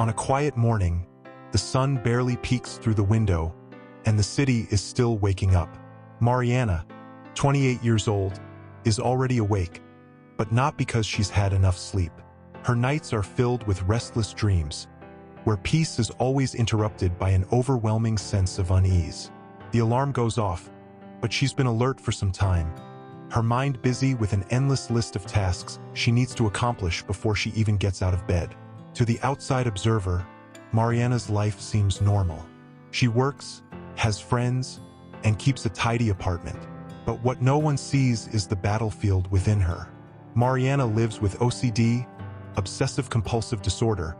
On a quiet morning, the sun barely peeks through the window, and the city is still waking up. Mariana, 28 years old, is already awake, but not because she's had enough sleep. Her nights are filled with restless dreams, where peace is always interrupted by an overwhelming sense of unease. The alarm goes off, but she's been alert for some time, her mind busy with an endless list of tasks she needs to accomplish before she even gets out of bed. To the outside observer, Mariana's life seems normal. She works, has friends, and keeps a tidy apartment. But what no one sees is the battlefield within her. Mariana lives with OCD, Obsessive-Compulsive Disorder,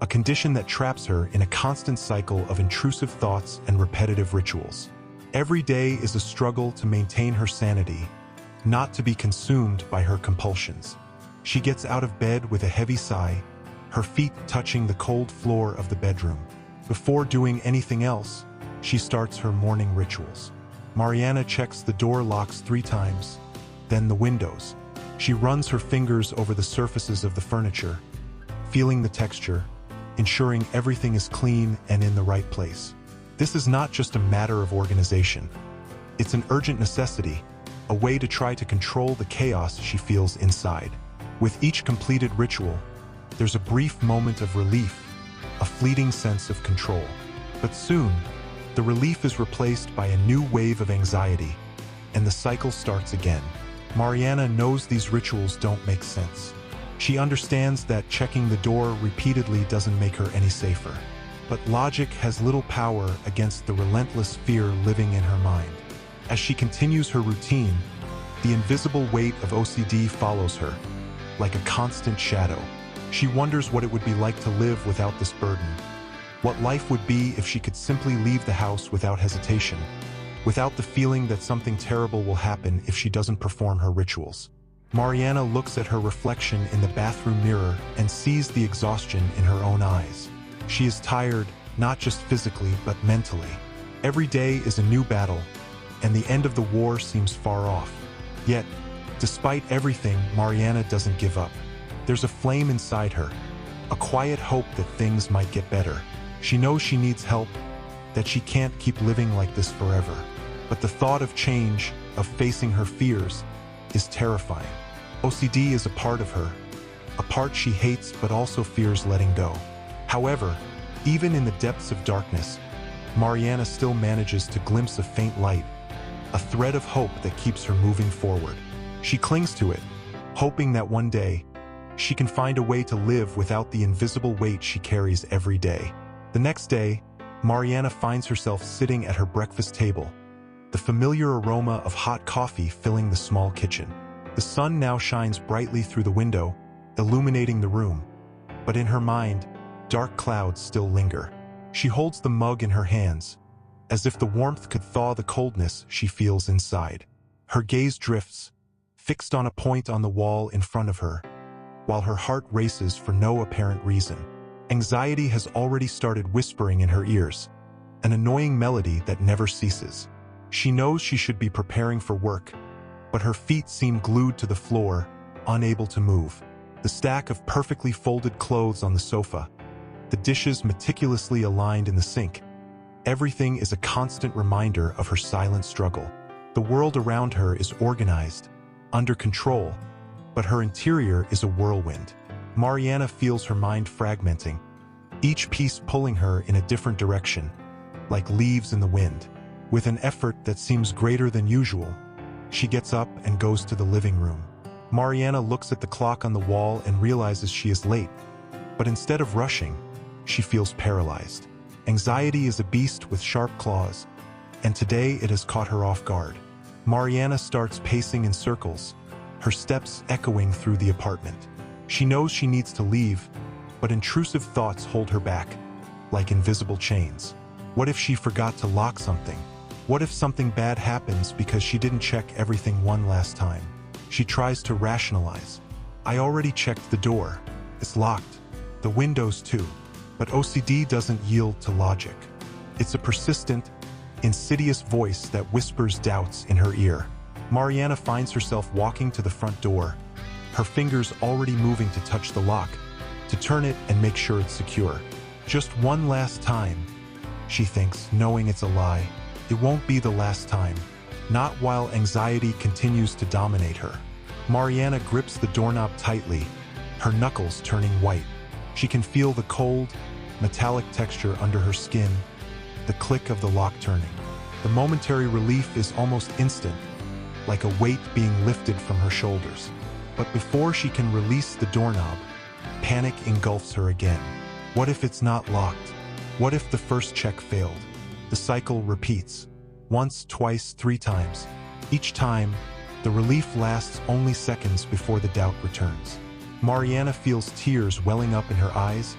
a condition that traps her in a constant cycle of intrusive thoughts and repetitive rituals. Every day is a struggle to maintain her sanity, not to be consumed by her compulsions. She gets out of bed with a heavy sigh, her feet touching the cold floor of the bedroom. Before doing anything else, she starts her morning rituals. Mariana checks the door locks 3 times, then the windows. She runs her fingers over the surfaces of the furniture, feeling the texture, ensuring everything is clean and in the right place. This is not just a matter of organization. It's an urgent necessity, a way to try to control the chaos she feels inside. With each completed ritual, there's a brief moment of relief, a fleeting sense of control. But soon, the relief is replaced by a new wave of anxiety, and the cycle starts again. Mariana knows these rituals don't make sense. She understands that checking the door repeatedly doesn't make her any safer. But logic has little power against the relentless fear living in her mind. As she continues her routine, the invisible weight of OCD follows her, like a constant shadow. She wonders what it would be like to live without this burden, what life would be if she could simply leave the house without hesitation, without the feeling that something terrible will happen if she doesn't perform her rituals. Mariana looks at her reflection in the bathroom mirror and sees the exhaustion in her own eyes. She is tired, not just physically, but mentally. Every day is a new battle, and the end of the war seems far off. Yet, despite everything, Mariana doesn't give up. There's a flame inside her, a quiet hope that things might get better. She knows she needs help, that she can't keep living like this forever. But the thought of change, of facing her fears, is terrifying. OCD is a part of her, a part she hates but also fears letting go. However, even in the depths of darkness, Mariana still manages to glimpse a faint light, a thread of hope that keeps her moving forward. She clings to it, hoping that one day, she can find a way to live without the invisible weight she carries every day. The next day, Mariana finds herself sitting at her breakfast table, the familiar aroma of hot coffee filling the small kitchen. The sun now shines brightly through the window, illuminating the room, but in her mind, dark clouds still linger. She holds the mug in her hands, as if the warmth could thaw the coldness she feels inside. Her gaze drifts, fixed on a point on the wall in front of her, while her heart races for no apparent reason. Anxiety has already started whispering in her ears, an annoying melody that never ceases. She knows she should be preparing for work, but her feet seem glued to the floor, unable to move. The stack of perfectly folded clothes on the sofa, the dishes meticulously aligned in the sink, everything is a constant reminder of her silent struggle. The world around her is organized, under control, but her interior is a whirlwind. Mariana feels her mind fragmenting, each piece pulling her in a different direction, like leaves in the wind. With an effort that seems greater than usual, she gets up and goes to the living room. Mariana looks at the clock on the wall and realizes she is late, but instead of rushing, she feels paralyzed. Anxiety is a beast with sharp claws, and today it has caught her off guard. Mariana starts pacing in circles, her steps echoing through the apartment. She knows she needs to leave, but intrusive thoughts hold her back, like invisible chains. What if she forgot to lock something? What if something bad happens because she didn't check everything one last time? She tries to rationalize. I already checked the door. It's locked. The windows too. But OCD doesn't yield to logic. It's a persistent, insidious voice that whispers doubts in her ear. Mariana finds herself walking to the front door, her fingers already moving to touch the lock, to turn it and make sure it's secure. Just one last time, she thinks, knowing it's a lie. It won't be the last time. Not while anxiety continues to dominate her. Mariana grips the doorknob tightly, her knuckles turning white. She can feel the cold, metallic texture under her skin, the click of the lock turning. The momentary relief is almost instant, like a weight being lifted from her shoulders. But before she can release the doorknob, panic engulfs her again. What if it's not locked? What if the first check failed? The cycle repeats. Once, twice, 3 times. Each time, the relief lasts only seconds before the doubt returns. Mariana feels tears welling up in her eyes,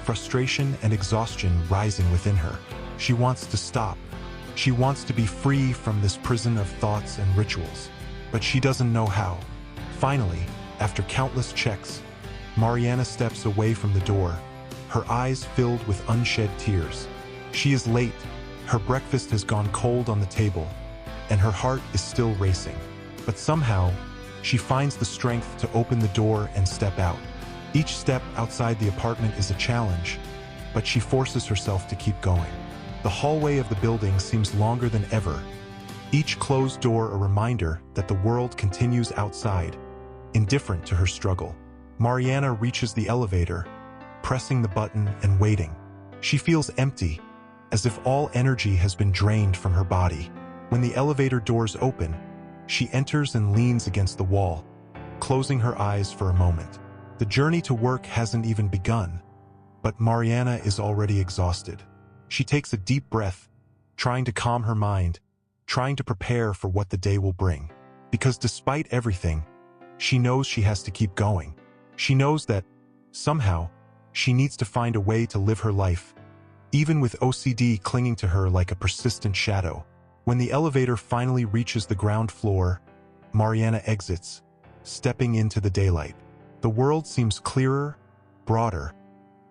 frustration and exhaustion rising within her. She wants to stop. She wants to be free from this prison of thoughts and rituals. But she doesn't know how. Finally, after countless checks, Mariana steps away from the door, her eyes filled with unshed tears. She is late, her breakfast has gone cold on the table, and her heart is still racing. But somehow, she finds the strength to open the door and step out. Each step outside the apartment is a challenge, but she forces herself to keep going. The hallway of the building seems longer than ever, each closed door a reminder that the world continues outside, indifferent to her struggle. Mariana reaches the elevator, pressing the button and waiting. She feels empty, as if all energy has been drained from her body. When the elevator doors open, she enters and leans against the wall, closing her eyes for a moment. The journey to work hasn't even begun, but Mariana is already exhausted. She takes a deep breath, trying to calm her mind, trying to prepare for what the day will bring. Because despite everything, she knows she has to keep going. She knows that, somehow, she needs to find a way to live her life, even with OCD clinging to her like a persistent shadow. When the elevator finally reaches the ground floor, Mariana exits, stepping into the daylight. The world seems clearer, broader,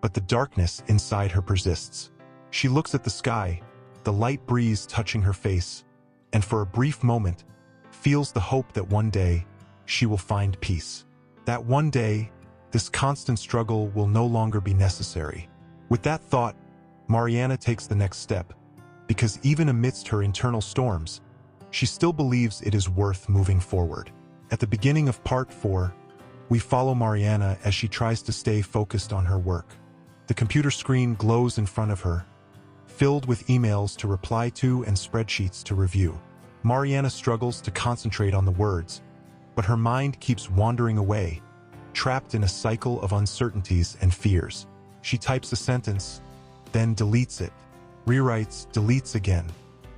but the darkness inside her persists. She looks at the sky, the light breeze touching her face, and for a brief moment, feels the hope that one day, she will find peace. That one day, this constant struggle will no longer be necessary. With that thought, Mariana takes the next step, because even amidst her internal storms, she still believes it is worth moving forward. At the beginning of Part 4, we follow Mariana as she tries to stay focused on her work. The computer screen glows in front of her, filled with emails to reply to and spreadsheets to review. Mariana struggles to concentrate on the words, but her mind keeps wandering away, trapped in a cycle of uncertainties and fears. She types a sentence, then deletes it, rewrites, deletes again.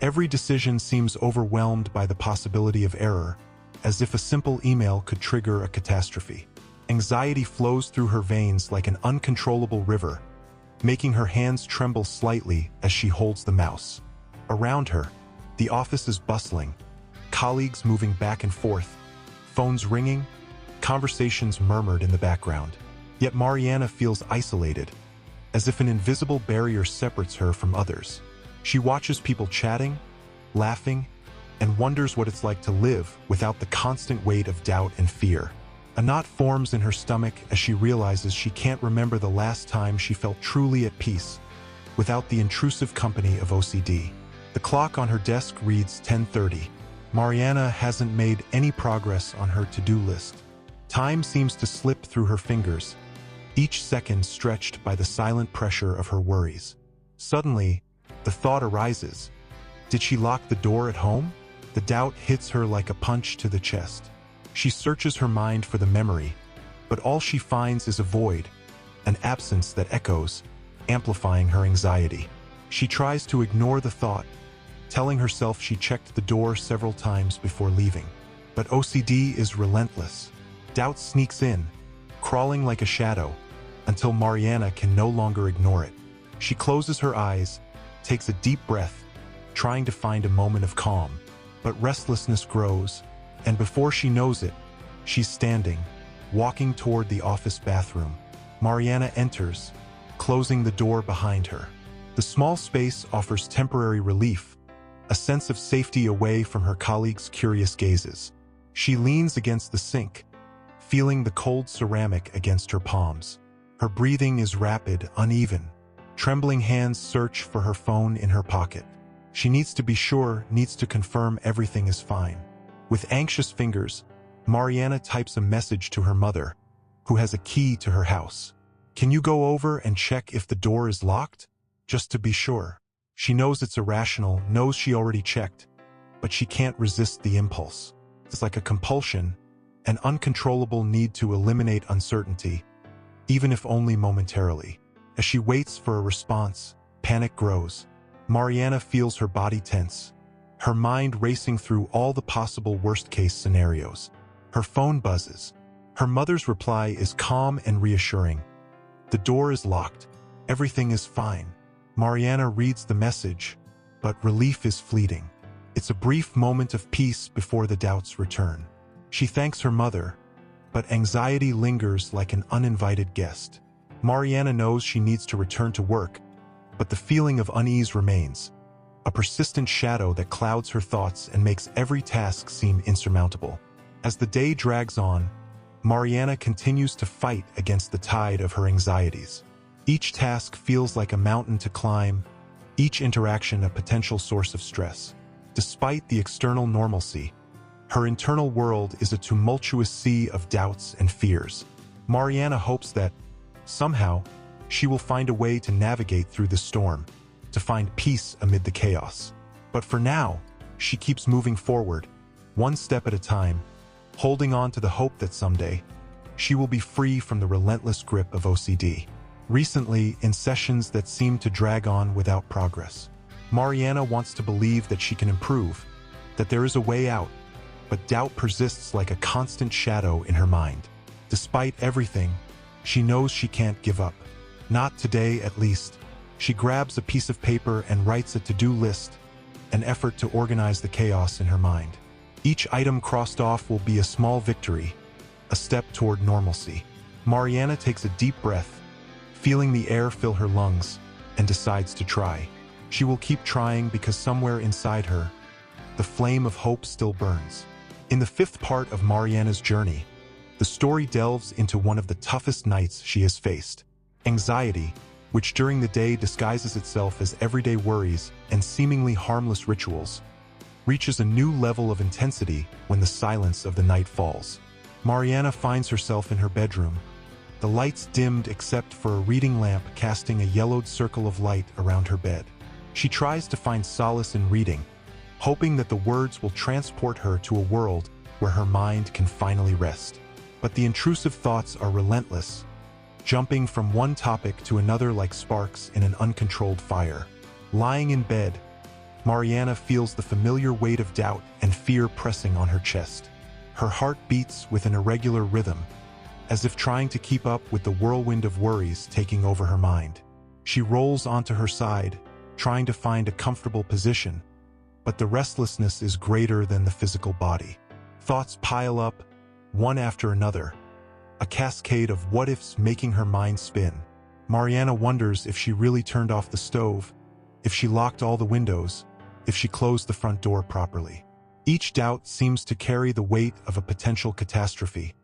Every decision seems overwhelmed by the possibility of error, as if a simple email could trigger a catastrophe. Anxiety flows through her veins like an uncontrollable river, making her hands tremble slightly as she holds the mouse. Around her, the office is bustling, colleagues moving back and forth, phones ringing, conversations murmured in the background. Yet Mariana feels isolated, as if an invisible barrier separates her from others. She watches people chatting, laughing, and wonders what it's like to live without the constant weight of doubt and fear. A knot forms in her stomach as she realizes she can't remember the last time she felt truly at peace without the intrusive company of OCD. The clock on her desk reads 10:30. Mariana hasn't made any progress on her to-do list. Time seems to slip through her fingers, each second stretched by the silent pressure of her worries. Suddenly, the thought arises. Did she lock the door at home? The doubt hits her like a punch to the chest. She searches her mind for the memory, but all she finds is a void, an absence that echoes, amplifying her anxiety. She tries to ignore the thought, telling herself she checked the door several times before leaving. But OCD is relentless. Doubt sneaks in, crawling like a shadow, until Mariana can no longer ignore it. She closes her eyes, takes a deep breath, trying to find a moment of calm. But restlessness grows, and before she knows it, she's standing, walking toward the office bathroom. Mariana enters, closing the door behind her. The small space offers temporary relief, a sense of safety away from her colleagues' curious gazes. She leans against the sink, feeling the cold ceramic against her palms. Her breathing is rapid, uneven, Trembling hands search for her phone in her pocket. She needs to be sure, needs to confirm everything is fine. With anxious fingers, Mariana types a message to her mother, who has a key to her house. Can you go over and check if the door is locked? Just to be sure. She knows it's irrational, knows she already checked, but she can't resist the impulse. It's like a compulsion, an uncontrollable need to eliminate uncertainty, even if only momentarily. As she waits for a response, panic grows. Mariana feels her body tense, her mind racing through all the possible worst-case scenarios. Her phone buzzes. Her mother's reply is calm and reassuring. The door is locked. Everything is fine. Mariana reads the message, but relief is fleeting. It's a brief moment of peace before the doubts return. She thanks her mother, but anxiety lingers like an uninvited guest. Mariana knows she needs to return to work, but the feeling of unease remains, a persistent shadow that clouds her thoughts and makes every task seem insurmountable. As the day drags on, Mariana continues to fight against the tide of her anxieties. Each task feels like a mountain to climb, each interaction a potential source of stress. Despite the external normalcy, her internal world is a tumultuous sea of doubts and fears. Mariana hopes that, somehow, she will find a way to navigate through the storm, to find peace amid the chaos. But for now, she keeps moving forward, one step at a time, holding on to the hope that someday, she will be free from the relentless grip of OCD. Recently, in sessions that seem to drag on without progress, Mariana wants to believe that she can improve, that there is a way out, but doubt persists like a constant shadow in her mind. Despite everything, she knows she can't give up. Not today, at least. She grabs a piece of paper and writes a to-do list, an effort to organize the chaos in her mind. Each item crossed off will be a small victory, a step toward normalcy. Mariana takes a deep breath, feeling the air fill her lungs, and decides to try. She will keep trying because somewhere inside her, the flame of hope still burns. In the fifth part of Mariana's journey, the story delves into one of the toughest nights she has faced. Anxiety, which during the day disguises itself as everyday worries and seemingly harmless rituals, reaches a new level of intensity when the silence of the night falls. Mariana finds herself in her bedroom, the lights dimmed except for a reading lamp casting a yellowed circle of light around her bed. She tries to find solace in reading, hoping that the words will transport her to a world where her mind can finally rest. But the intrusive thoughts are relentless, jumping from one topic to another like sparks in an uncontrolled fire. Lying in bed, Mariana feels the familiar weight of doubt and fear pressing on her chest. Her heart beats with an irregular rhythm, as if trying to keep up with the whirlwind of worries taking over her mind. She rolls onto her side, trying to find a comfortable position, but the restlessness is greater than the physical body. Thoughts pile up, one after another, a cascade of what-ifs making her mind spin. Mariana wonders if she really turned off the stove, if she locked all the windows, if she closed the front door properly. Each doubt seems to carry the weight of a potential catastrophe,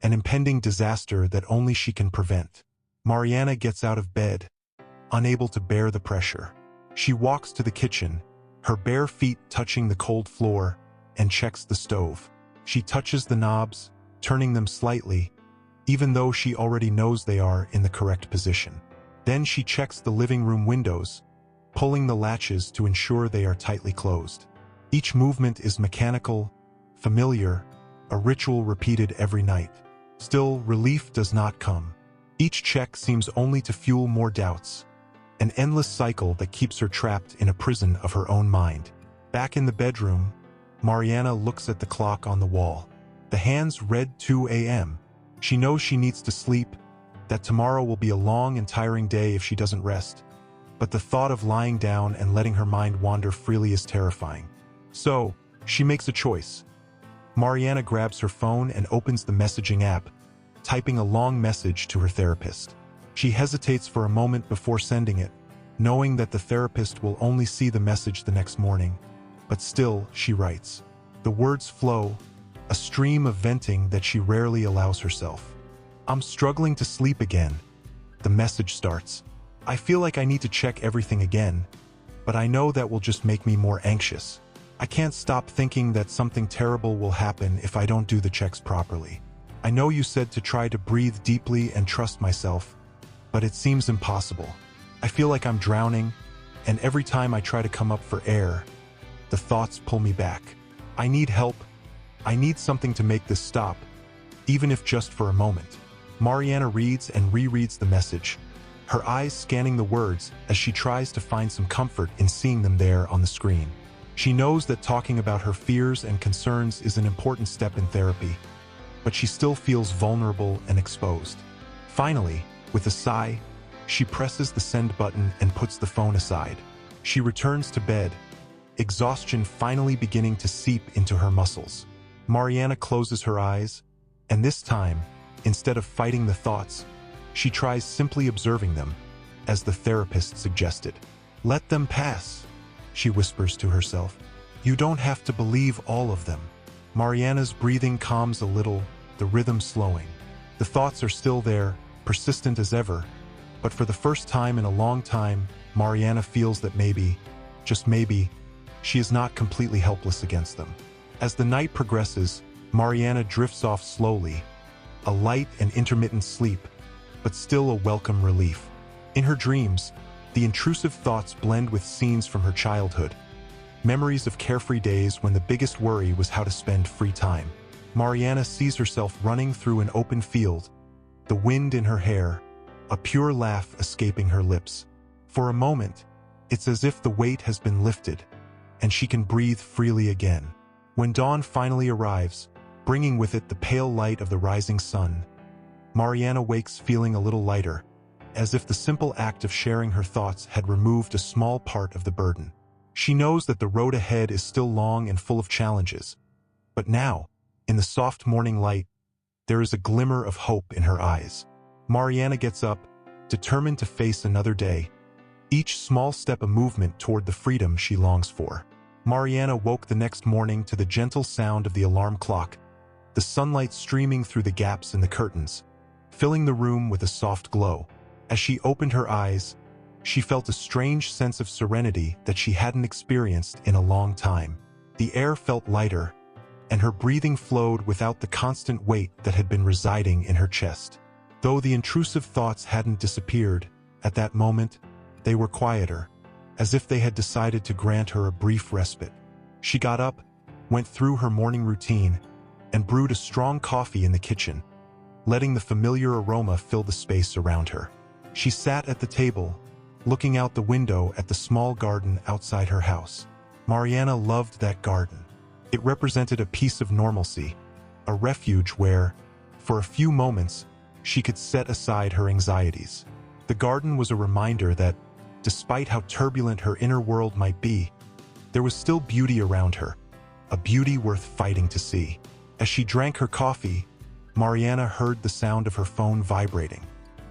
an impending disaster that only she can prevent. Mariana gets out of bed, unable to bear the pressure. She walks to the kitchen, her bare feet touching the cold floor, and checks the stove. She touches the knobs, turning them slightly, even though she already knows they are in the correct position. Then she checks the living room windows, pulling the latches to ensure they are tightly closed. Each movement is mechanical, familiar, a ritual repeated every night. Still, relief does not come. Each check seems only to fuel more doubts, an endless cycle that keeps her trapped in a prison of her own mind. Back in the bedroom, Mariana looks at the clock on the wall. The hands read 2 a.m. She knows she needs to sleep, that tomorrow will be a long and tiring day if she doesn't rest. But the thought of lying down and letting her mind wander freely is terrifying. So, she makes a choice. Mariana grabs her phone and opens the messaging app, typing a long message to her therapist. She hesitates for a moment before sending it, knowing that the therapist will only see the message the next morning. But still, she writes. The words flow, a stream of venting that she rarely allows herself. I'm struggling to sleep again. The message starts. I feel like I need to check everything again, but I know that will just make me more anxious. I can't stop thinking that something terrible will happen if I don't do the checks properly. I know you said to try to breathe deeply and trust myself, but it seems impossible. I feel like I'm drowning, and every time I try to come up for air, the thoughts pull me back. I need help. I need something to make this stop, even if just for a moment. Mariana reads and rereads the message, her eyes scanning the words as she tries to find some comfort in seeing them there on the screen. She knows that talking about her fears and concerns is an important step in therapy, but she still feels vulnerable and exposed. Finally, with a sigh, she presses the send button and puts the phone aside. She returns to bed, exhaustion finally beginning to seep into her muscles. Mariana closes her eyes, and this time, instead of fighting the thoughts, she tries simply observing them, as the therapist suggested. Let them pass, she whispers to herself. You don't have to believe all of them. Mariana's breathing calms a little, the rhythm slowing. The thoughts are still there, persistent as ever, but for the first time in a long time, Mariana feels that maybe, just maybe, she is not completely helpless against them. As the night progresses, Mariana drifts off slowly, a light and intermittent sleep, but still a welcome relief. In her dreams, the intrusive thoughts blend with scenes from her childhood, memories of carefree days when the biggest worry was how to spend free time. Mariana sees herself running through an open field, the wind in her hair, a pure laugh escaping her lips. For a moment, it's as if the weight has been lifted, and she can breathe freely again. When dawn finally arrives, bringing with it the pale light of the rising sun, Mariana wakes feeling a little lighter, as if the simple act of sharing her thoughts had removed a small part of the burden. She knows that the road ahead is still long and full of challenges, but now, in the soft morning light, there is a glimmer of hope in her eyes. Mariana gets up, determined to face another day, each small step a movement toward the freedom she longs for. Mariana woke the next morning to the gentle sound of the alarm clock, the sunlight streaming through the gaps in the curtains, filling the room with a soft glow. As she opened her eyes, she felt a strange sense of serenity that she hadn't experienced in a long time. The air felt lighter, and her breathing flowed without the constant weight that had been residing in her chest. Though the intrusive thoughts hadn't disappeared, at that moment, they were quieter, as if they had decided to grant her a brief respite. She got up, went through her morning routine, and brewed a strong coffee in the kitchen, letting the familiar aroma fill the space around her. She sat at the table, looking out the window at the small garden outside her house. Mariana loved that garden. It represented a piece of normalcy, a refuge where, for a few moments, she could set aside her anxieties. The garden was a reminder that, despite how turbulent her inner world might be, there was still beauty around her, a beauty worth fighting to see. As she drank her coffee, Mariana heard the sound of her phone vibrating.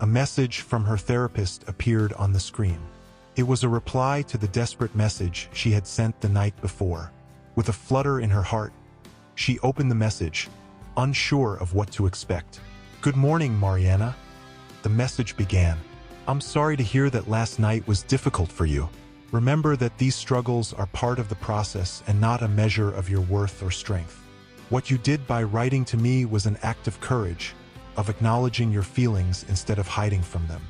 A message from her therapist appeared on the screen. It was a reply to the desperate message she had sent the night before. With a flutter in her heart, she opened the message, unsure of what to expect. "Good morning, Mariana," the message began. "I'm sorry to hear that last night was difficult for you. Remember that these struggles are part of the process and not a measure of your worth or strength. What you did by writing to me was an act of courage, of acknowledging your feelings instead of hiding from them.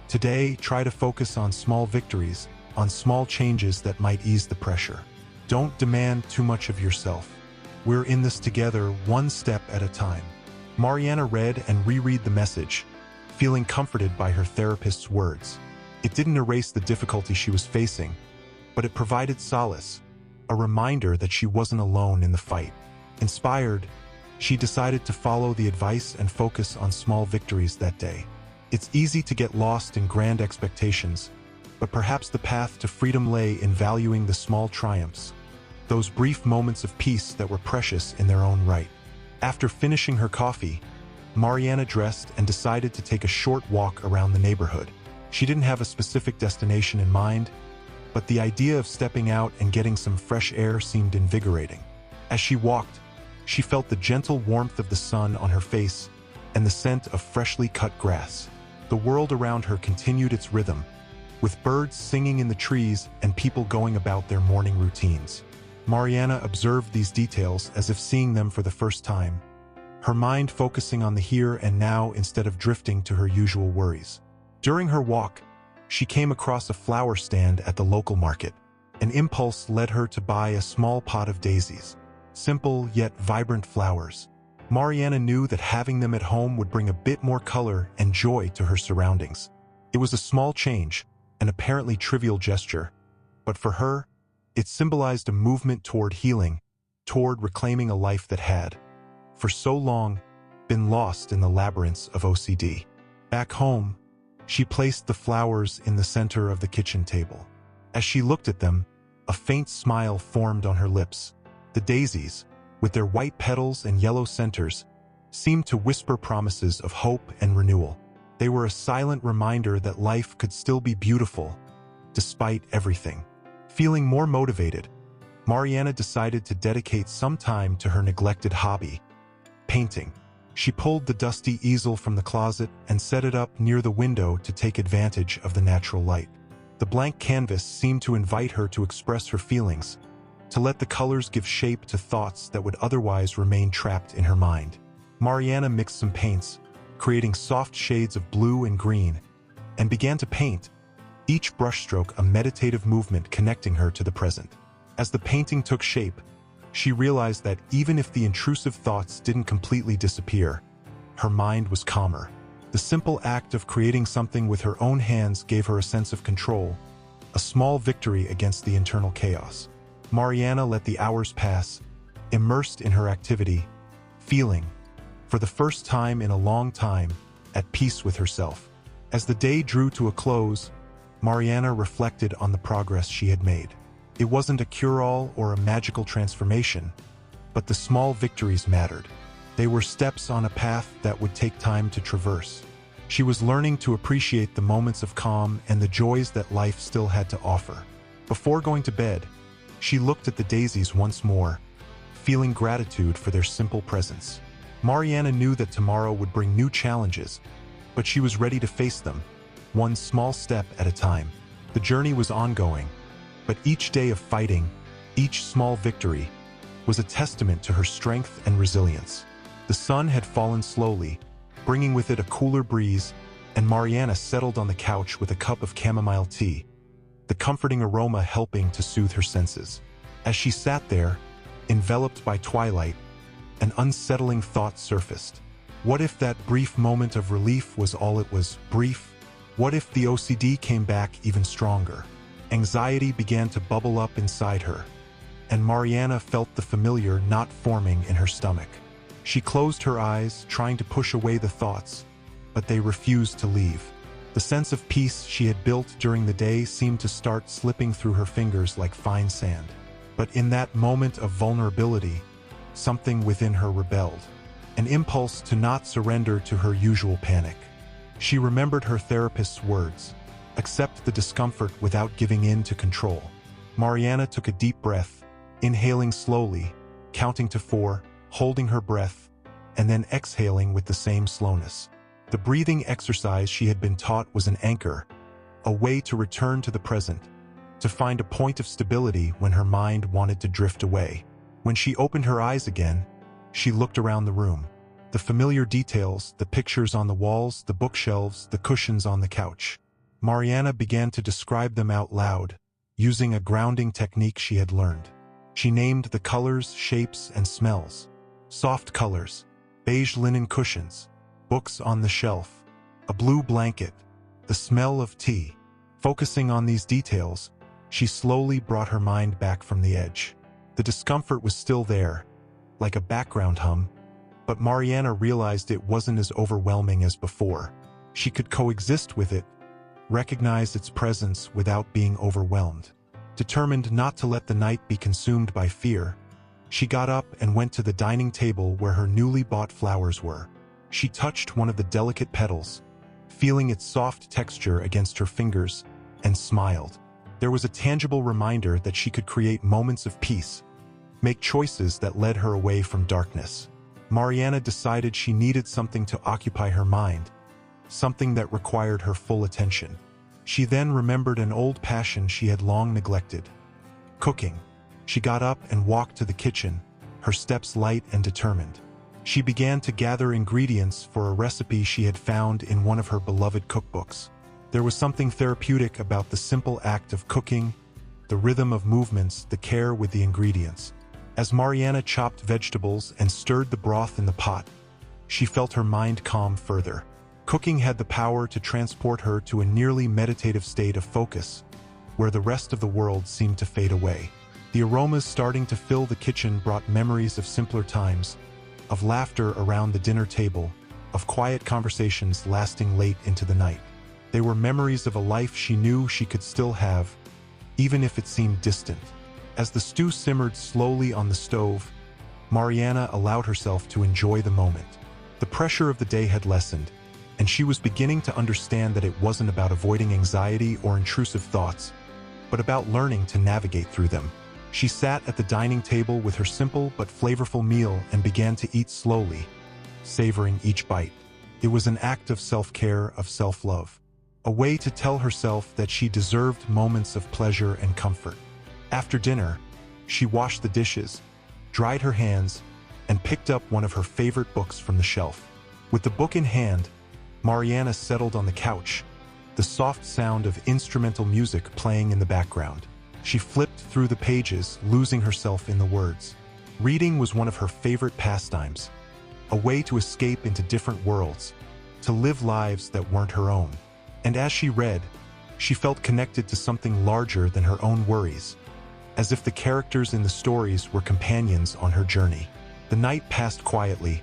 Today, try to focus on small victories, on small changes that might ease the pressure. Don't demand too much of yourself. We're in this together, one step at a time." Mariana read and reread the message, feeling comforted by her therapist's words. It didn't erase the difficulty she was facing, but it provided solace, a reminder that she wasn't alone in the fight. Inspired, she decided to follow the advice and focus on small victories that day. It's easy to get lost in grand expectations, but perhaps the path to freedom lay in valuing the small triumphs, those brief moments of peace that were precious in their own right. After finishing her coffee, Mariana dressed and decided to take a short walk around the neighborhood. She didn't have a specific destination in mind, but the idea of stepping out and getting some fresh air seemed invigorating. As she walked, she felt the gentle warmth of the sun on her face and the scent of freshly cut grass. The world around her continued its rhythm, with birds singing in the trees and people going about their morning routines. Mariana observed these details as if seeing them for the first time, her mind focusing on the here and now instead of drifting to her usual worries. During her walk, she came across a flower stand at the local market. An impulse led her to buy a small pot of daisies, simple yet vibrant flowers. Mariana knew that having them at home would bring a bit more color and joy to her surroundings. It was a small change, an apparently trivial gesture, but for her, it symbolized a movement toward healing, toward reclaiming a life that had, for so long, been lost in the labyrinths of OCD. Back home, she placed the flowers in the center of the kitchen table. As she looked at them, a faint smile formed on her lips. The daisies, with their white petals and yellow centers, seemed to whisper promises of hope and renewal. They were a silent reminder that life could still be beautiful, despite everything. Feeling more motivated, Mariana decided to dedicate some time to her neglected hobby, painting. She pulled the dusty easel from the closet and set it up near the window to take advantage of the natural light. The blank canvas seemed to invite her to express her feelings, to let the colors give shape to thoughts that would otherwise remain trapped in her mind. Mariana mixed some paints, creating soft shades of blue and green, and began to paint, each brushstroke a meditative movement connecting her to the present. As the painting took shape, she realized that even if the intrusive thoughts didn't completely disappear, her mind was calmer. The simple act of creating something with her own hands gave her a sense of control, a small victory against the internal chaos. Mariana let the hours pass, immersed in her activity, feeling, for the first time in a long time, at peace with herself. As the day drew to a close, Mariana reflected on the progress she had made. It wasn't a cure-all or a magical transformation, but the small victories mattered. They were steps on a path that would take time to traverse. She was learning to appreciate the moments of calm and the joys that life still had to offer. Before going to bed, she looked at the daisies once more, feeling gratitude for their simple presence. Mariana knew that tomorrow would bring new challenges, but she was ready to face them, one small step at a time. The journey was ongoing, but each day of fighting, each small victory, was a testament to her strength and resilience. The sun had fallen slowly, bringing with it a cooler breeze, and Mariana settled on the couch with a cup of chamomile tea, the comforting aroma helping to soothe her senses. As she sat there, enveloped by twilight, an unsettling thought surfaced. What if that brief moment of relief was all it was? Brief? What if the OCD came back even stronger? Anxiety began to bubble up inside her, and Mariana felt the familiar knot forming in her stomach. She closed her eyes, trying to push away the thoughts, but they refused to leave. The sense of peace she had built during the day seemed to start slipping through her fingers like fine sand. But in that moment of vulnerability, something within her rebelled, an impulse to not surrender to her usual panic. She remembered her therapist's words, accept the discomfort without giving in to control. Mariana took a deep breath, inhaling slowly, counting to 4, holding her breath, and then exhaling with the same slowness. The breathing exercise she had been taught was an anchor, a way to return to the present, to find a point of stability when her mind wanted to drift away. When she opened her eyes again, she looked around the room. The familiar details, the pictures on the walls, the bookshelves, the cushions on the couch. Mariana began to describe them out loud, using a grounding technique she had learned. She named the colors, shapes, and smells. Soft colors, beige linen cushions, books on the shelf, a blue blanket, the smell of tea. Focusing on these details, she slowly brought her mind back from the edge. The discomfort was still there, like a background hum, but Mariana realized it wasn't as overwhelming as before. She could coexist with it, recognize its presence without being overwhelmed. Determined not to let the night be consumed by fear, she got up and went to the dining table where her newly bought flowers were. She touched one of the delicate petals, feeling its soft texture against her fingers, and smiled. There was a tangible reminder that she could create moments of peace, make choices that led her away from darkness. Mariana decided she needed something to occupy her mind, something that required her full attention. She then remembered an old passion she had long neglected: cooking. She got up and walked to the kitchen, her steps light and determined. She began to gather ingredients for a recipe she had found in one of her beloved cookbooks. There was something therapeutic about the simple act of cooking, the rhythm of movements, the care with the ingredients. As Mariana chopped vegetables and stirred the broth in the pot, she felt her mind calm further. Cooking had the power to transport her to a nearly meditative state of focus, where the rest of the world seemed to fade away. The aromas starting to fill the kitchen brought memories of simpler times, of laughter around the dinner table, of quiet conversations lasting late into the night. They were memories of a life she knew she could still have, even if it seemed distant. As the stew simmered slowly on the stove, Mariana allowed herself to enjoy the moment. The pressure of the day had lessened, and she was beginning to understand that it wasn't about avoiding anxiety or intrusive thoughts, but about learning to navigate through them. She sat at the dining table with her simple but flavorful meal and began to eat slowly, savoring each bite. It was an act of self-care, of self-love, a way to tell herself that she deserved moments of pleasure and comfort. After dinner, she washed the dishes, dried her hands, and picked up one of her favorite books from the shelf. With the book in hand, Mariana settled on the couch, the soft sound of instrumental music playing in the background. She flipped through the pages, losing herself in the words. Reading was one of her favorite pastimes, a way to escape into different worlds, to live lives that weren't her own. And as she read, she felt connected to something larger than her own worries, as if the characters in the stories were companions on her journey. The night passed quietly,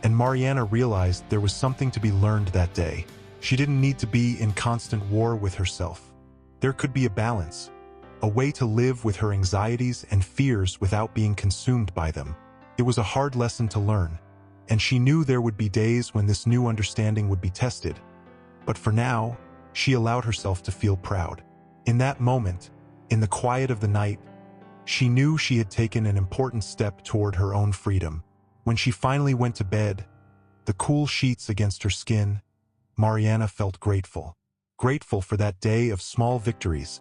and Mariana realized there was something to be learned that day. She didn't need to be in constant war with herself. There could be a balance, a way to live with her anxieties and fears without being consumed by them. It was a hard lesson to learn, and she knew there would be days when this new understanding would be tested. But for now, she allowed herself to feel proud. In that moment, in the quiet of the night, she knew she had taken an important step toward her own freedom. When she finally went to bed, the cool sheets against her skin, Mariana felt grateful. Grateful for that day of small victories.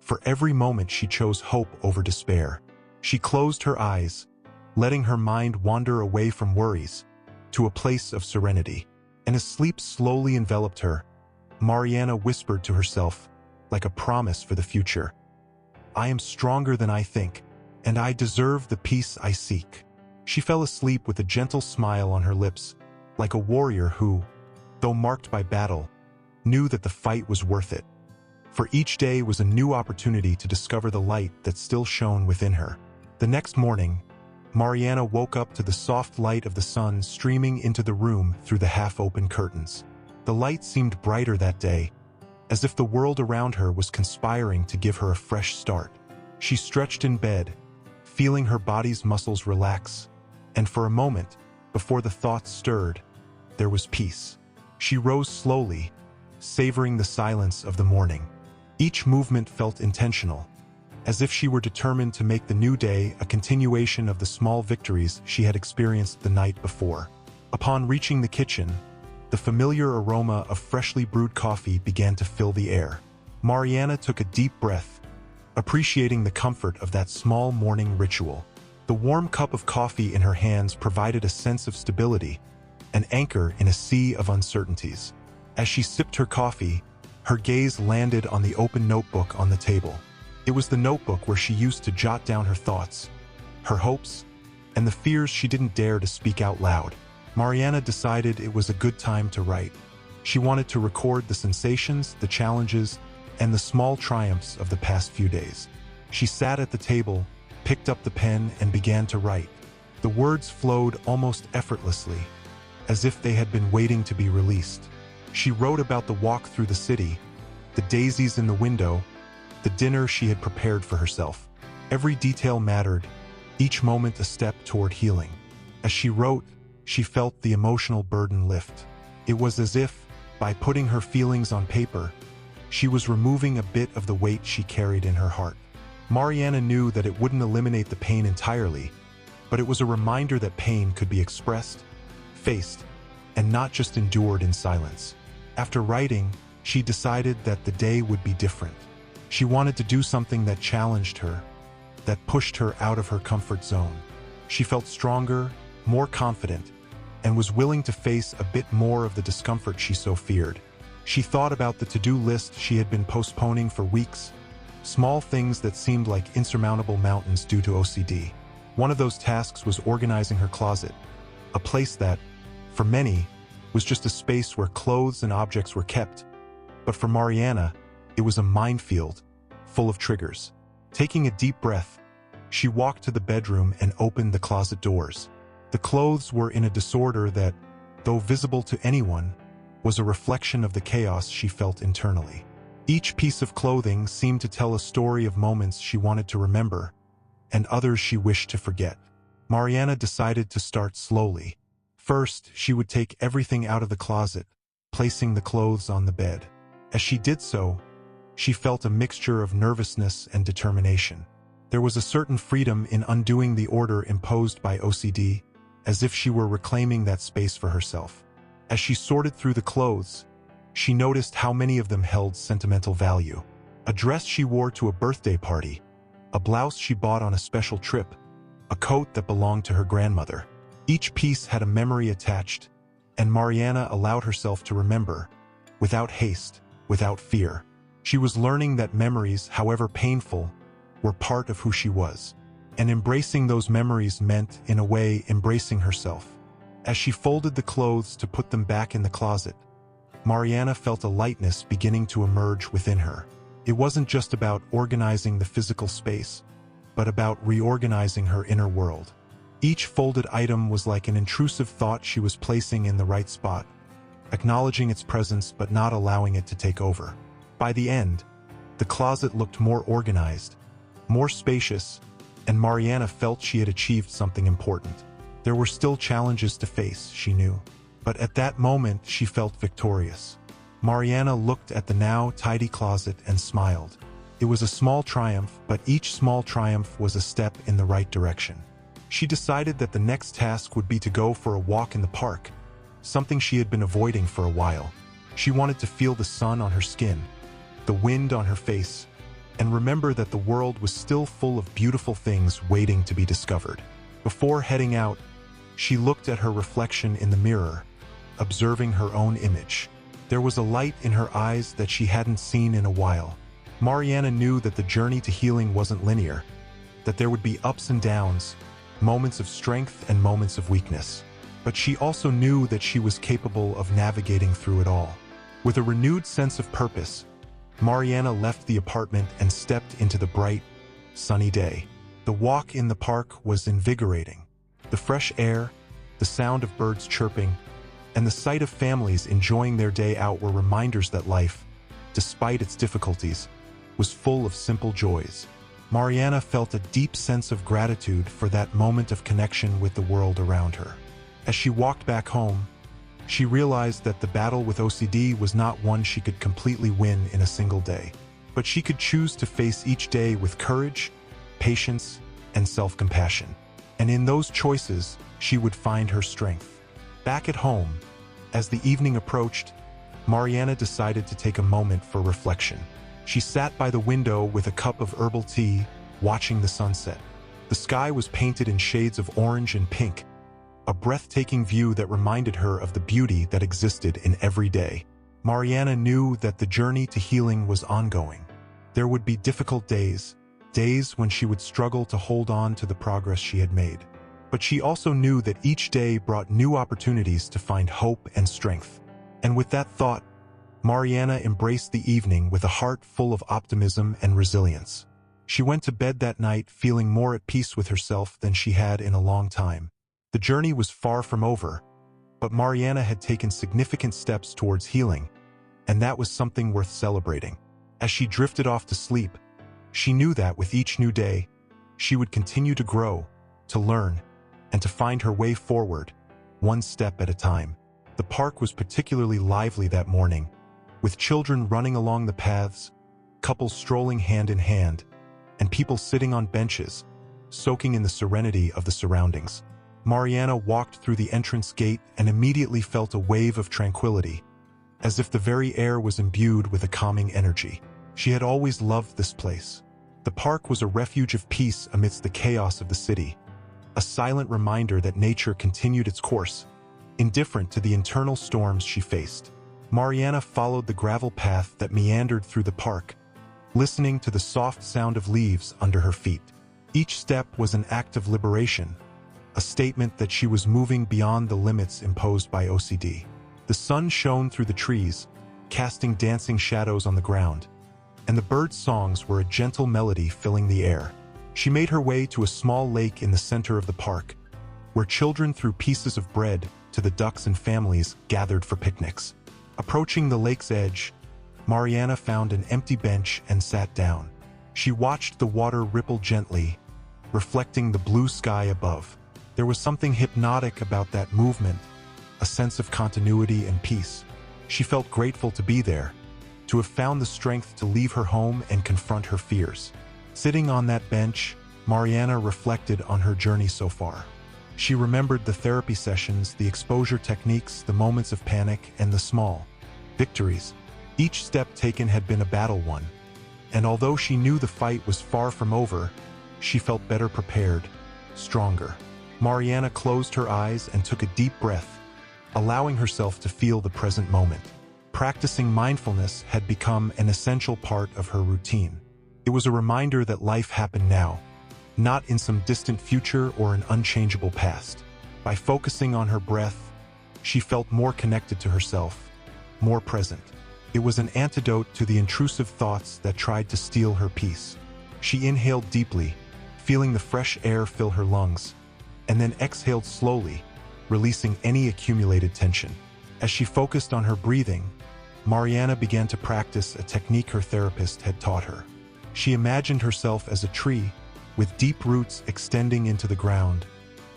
For every moment she chose hope over despair. She closed her eyes, letting her mind wander away from worries, to a place of serenity. And as sleep slowly enveloped her, Mariana whispered to herself, like a promise for the future, "I am stronger than I think, and I deserve the peace I seek." She fell asleep with a gentle smile on her lips, like a warrior who, though marked by battle, knew that the fight was worth it. For each day was a new opportunity to discover the light that still shone within her. The next morning, Mariana woke up to the soft light of the sun streaming into the room through the half-open curtains. The light seemed brighter that day, as if the world around her was conspiring to give her a fresh start. She stretched in bed, feeling her body's muscles relax, and for a moment, before the thoughts stirred, there was peace. She rose slowly, savoring the silence of the morning. Each movement felt intentional, as if she were determined to make the new day a continuation of the small victories she had experienced the night before. Upon reaching the kitchen, the familiar aroma of freshly brewed coffee began to fill the air. Mariana took a deep breath, appreciating the comfort of that small morning ritual. The warm cup of coffee in her hands provided a sense of stability, an anchor in a sea of uncertainties. As she sipped her coffee, her gaze landed on the open notebook on the table. It was the notebook where she used to jot down her thoughts, her hopes, and the fears she didn't dare to speak out loud. Mariana decided it was a good time to write. She wanted to record the sensations, the challenges, and the small triumphs of the past few days. She sat at the table, picked up the pen, and began to write. The words flowed almost effortlessly, as if they had been waiting to be released. She wrote about the walk through the city, the daisies in the window, the dinner she had prepared for herself. Every detail mattered, each moment a step toward healing. As she wrote, she felt the emotional burden lift. It was as if, by putting her feelings on paper, she was removing a bit of the weight she carried in her heart. Mariana knew that it wouldn't eliminate the pain entirely, but it was a reminder that pain could be expressed, faced, and not just endured in silence. After writing, she decided that the day would be different. She wanted to do something that challenged her, that pushed her out of her comfort zone. She felt stronger, more confident, and was willing to face a bit more of the discomfort she so feared. She thought about the to-do list she had been postponing for weeks, small things that seemed like insurmountable mountains due to OCD. One of those tasks was organizing her closet, a place that, for many, was just a space where clothes and objects were kept. But for Mariana, it was a minefield, full of triggers. Taking a deep breath, she walked to the bedroom and opened the closet doors. The clothes were in a disorder that, though visible to anyone, was a reflection of the chaos she felt internally. Each piece of clothing seemed to tell a story of moments she wanted to remember, and others she wished to forget. Mariana decided to start slowly. First, she would take everything out of the closet, placing the clothes on the bed. As she did so, she felt a mixture of nervousness and determination. There was a certain freedom in undoing the order imposed by OCD, as if she were reclaiming that space for herself. As she sorted through the clothes, she noticed how many of them held sentimental value. A dress she wore to a birthday party, a blouse she bought on a special trip, a coat that belonged to her grandmother. Each piece had a memory attached, and Mariana allowed herself to remember, without haste, without fear. She was learning that memories, however painful, were part of who she was. And embracing those memories meant, in a way, embracing herself. As she folded the clothes to put them back in the closet, Mariana felt a lightness beginning to emerge within her. It wasn't just about organizing the physical space, but about reorganizing her inner world. Each folded item was like an intrusive thought she was placing in the right spot, acknowledging its presence but not allowing it to take over. By the end, the closet looked more organized, more spacious, and Mariana felt she had achieved something important. There were still challenges to face, she knew, but at that moment she felt victorious. Mariana looked at the now tidy closet and smiled. It was a small triumph, but each small triumph was a step in the right direction. She decided that the next task would be to go for a walk in the park, something she had been avoiding for a while. She wanted to feel the sun on her skin, the wind on her face, and remember that the world was still full of beautiful things waiting to be discovered. Before heading out, she looked at her reflection in the mirror, observing her own image. There was a light in her eyes that she hadn't seen in a while. Mariana knew that the journey to healing wasn't linear, that there would be ups and downs, moments of strength and moments of weakness. But she also knew that she was capable of navigating through it all. With a renewed sense of purpose, Mariana left the apartment and stepped into the bright, sunny day. The walk in the park was invigorating. The fresh air, the sound of birds chirping, and the sight of families enjoying their day out were reminders that life, despite its difficulties, was full of simple joys. Mariana felt a deep sense of gratitude for that moment of connection with the world around her. As she walked back home, she realized that the battle with OCD was not one she could completely win in a single day, but she could choose to face each day with courage, patience, and self-compassion. And in those choices, she would find her strength. Back at home, as the evening approached, Mariana decided to take a moment for reflection. She sat by the window with a cup of herbal tea, watching the sunset. The sky was painted in shades of orange and pink, a breathtaking view that reminded her of the beauty that existed in every day. Mariana knew that the journey to healing was ongoing. There would be difficult days when she would struggle to hold on to the progress she had made. But she also knew that each day brought new opportunities to find hope and strength. And with that thought, Mariana embraced the evening with a heart full of optimism and resilience. She went to bed that night feeling more at peace with herself than she had in a long time. The journey was far from over, but Mariana had taken significant steps towards healing, and that was something worth celebrating. As she drifted off to sleep, she knew that with each new day, she would continue to grow, to learn, and to find her way forward, one step at a time. The park was particularly lively that morning, with children running along the paths, couples strolling hand in hand, and people sitting on benches, soaking in the serenity of the surroundings. Mariana walked through the entrance gate and immediately felt a wave of tranquility, as if the very air was imbued with a calming energy. She had always loved this place. The park was a refuge of peace amidst the chaos of the city, a silent reminder that nature continued its course, indifferent to the internal storms she faced. Mariana followed the gravel path that meandered through the park, listening to the soft sound of leaves under her feet. Each step was an act of liberation, a statement that she was moving beyond the limits imposed by OCD. The sun shone through the trees, casting dancing shadows on the ground, and the birds' songs were a gentle melody filling the air. She made her way to a small lake in the center of the park, where children threw pieces of bread to the ducks and families gathered for picnics. Approaching the lake's edge, Mariana found an empty bench and sat down. She watched the water ripple gently, reflecting the blue sky above. There was something hypnotic about that movement, a sense of continuity and peace. She felt grateful to be there, to have found the strength to leave her home and confront her fears. Sitting on that bench, Mariana reflected on her journey so far. She remembered the therapy sessions, the exposure techniques, the moments of panic, and the small victories. Each step taken had been a battle won, and although she knew the fight was far from over, she felt better prepared, stronger. Mariana closed her eyes and took a deep breath, allowing herself to feel the present moment. Practicing mindfulness had become an essential part of her routine. It was a reminder that life happened now, not in some distant future or an unchangeable past. By focusing on her breath, she felt more connected to herself, more present. It was an antidote to the intrusive thoughts that tried to steal her peace. She inhaled deeply, feeling the fresh air fill her lungs, and then exhaled slowly, releasing any accumulated tension. As she focused on her breathing, Mariana began to practice a technique her therapist had taught her. She imagined herself as a tree, with deep roots extending into the ground,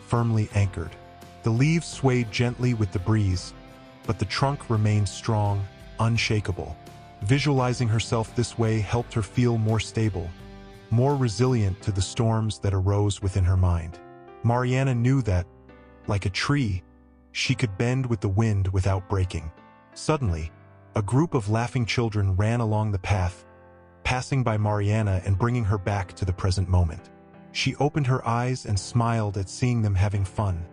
firmly anchored. The leaves swayed gently with the breeze, but the trunk remained strong, unshakable. Visualizing herself this way helped her feel more stable, more resilient to the storms that arose within her mind. Mariana knew that, like a tree, she could bend with the wind without breaking. Suddenly, a group of laughing children ran along the path, passing by Mariana and bringing her back to the present moment. She opened her eyes and smiled at seeing them having fun.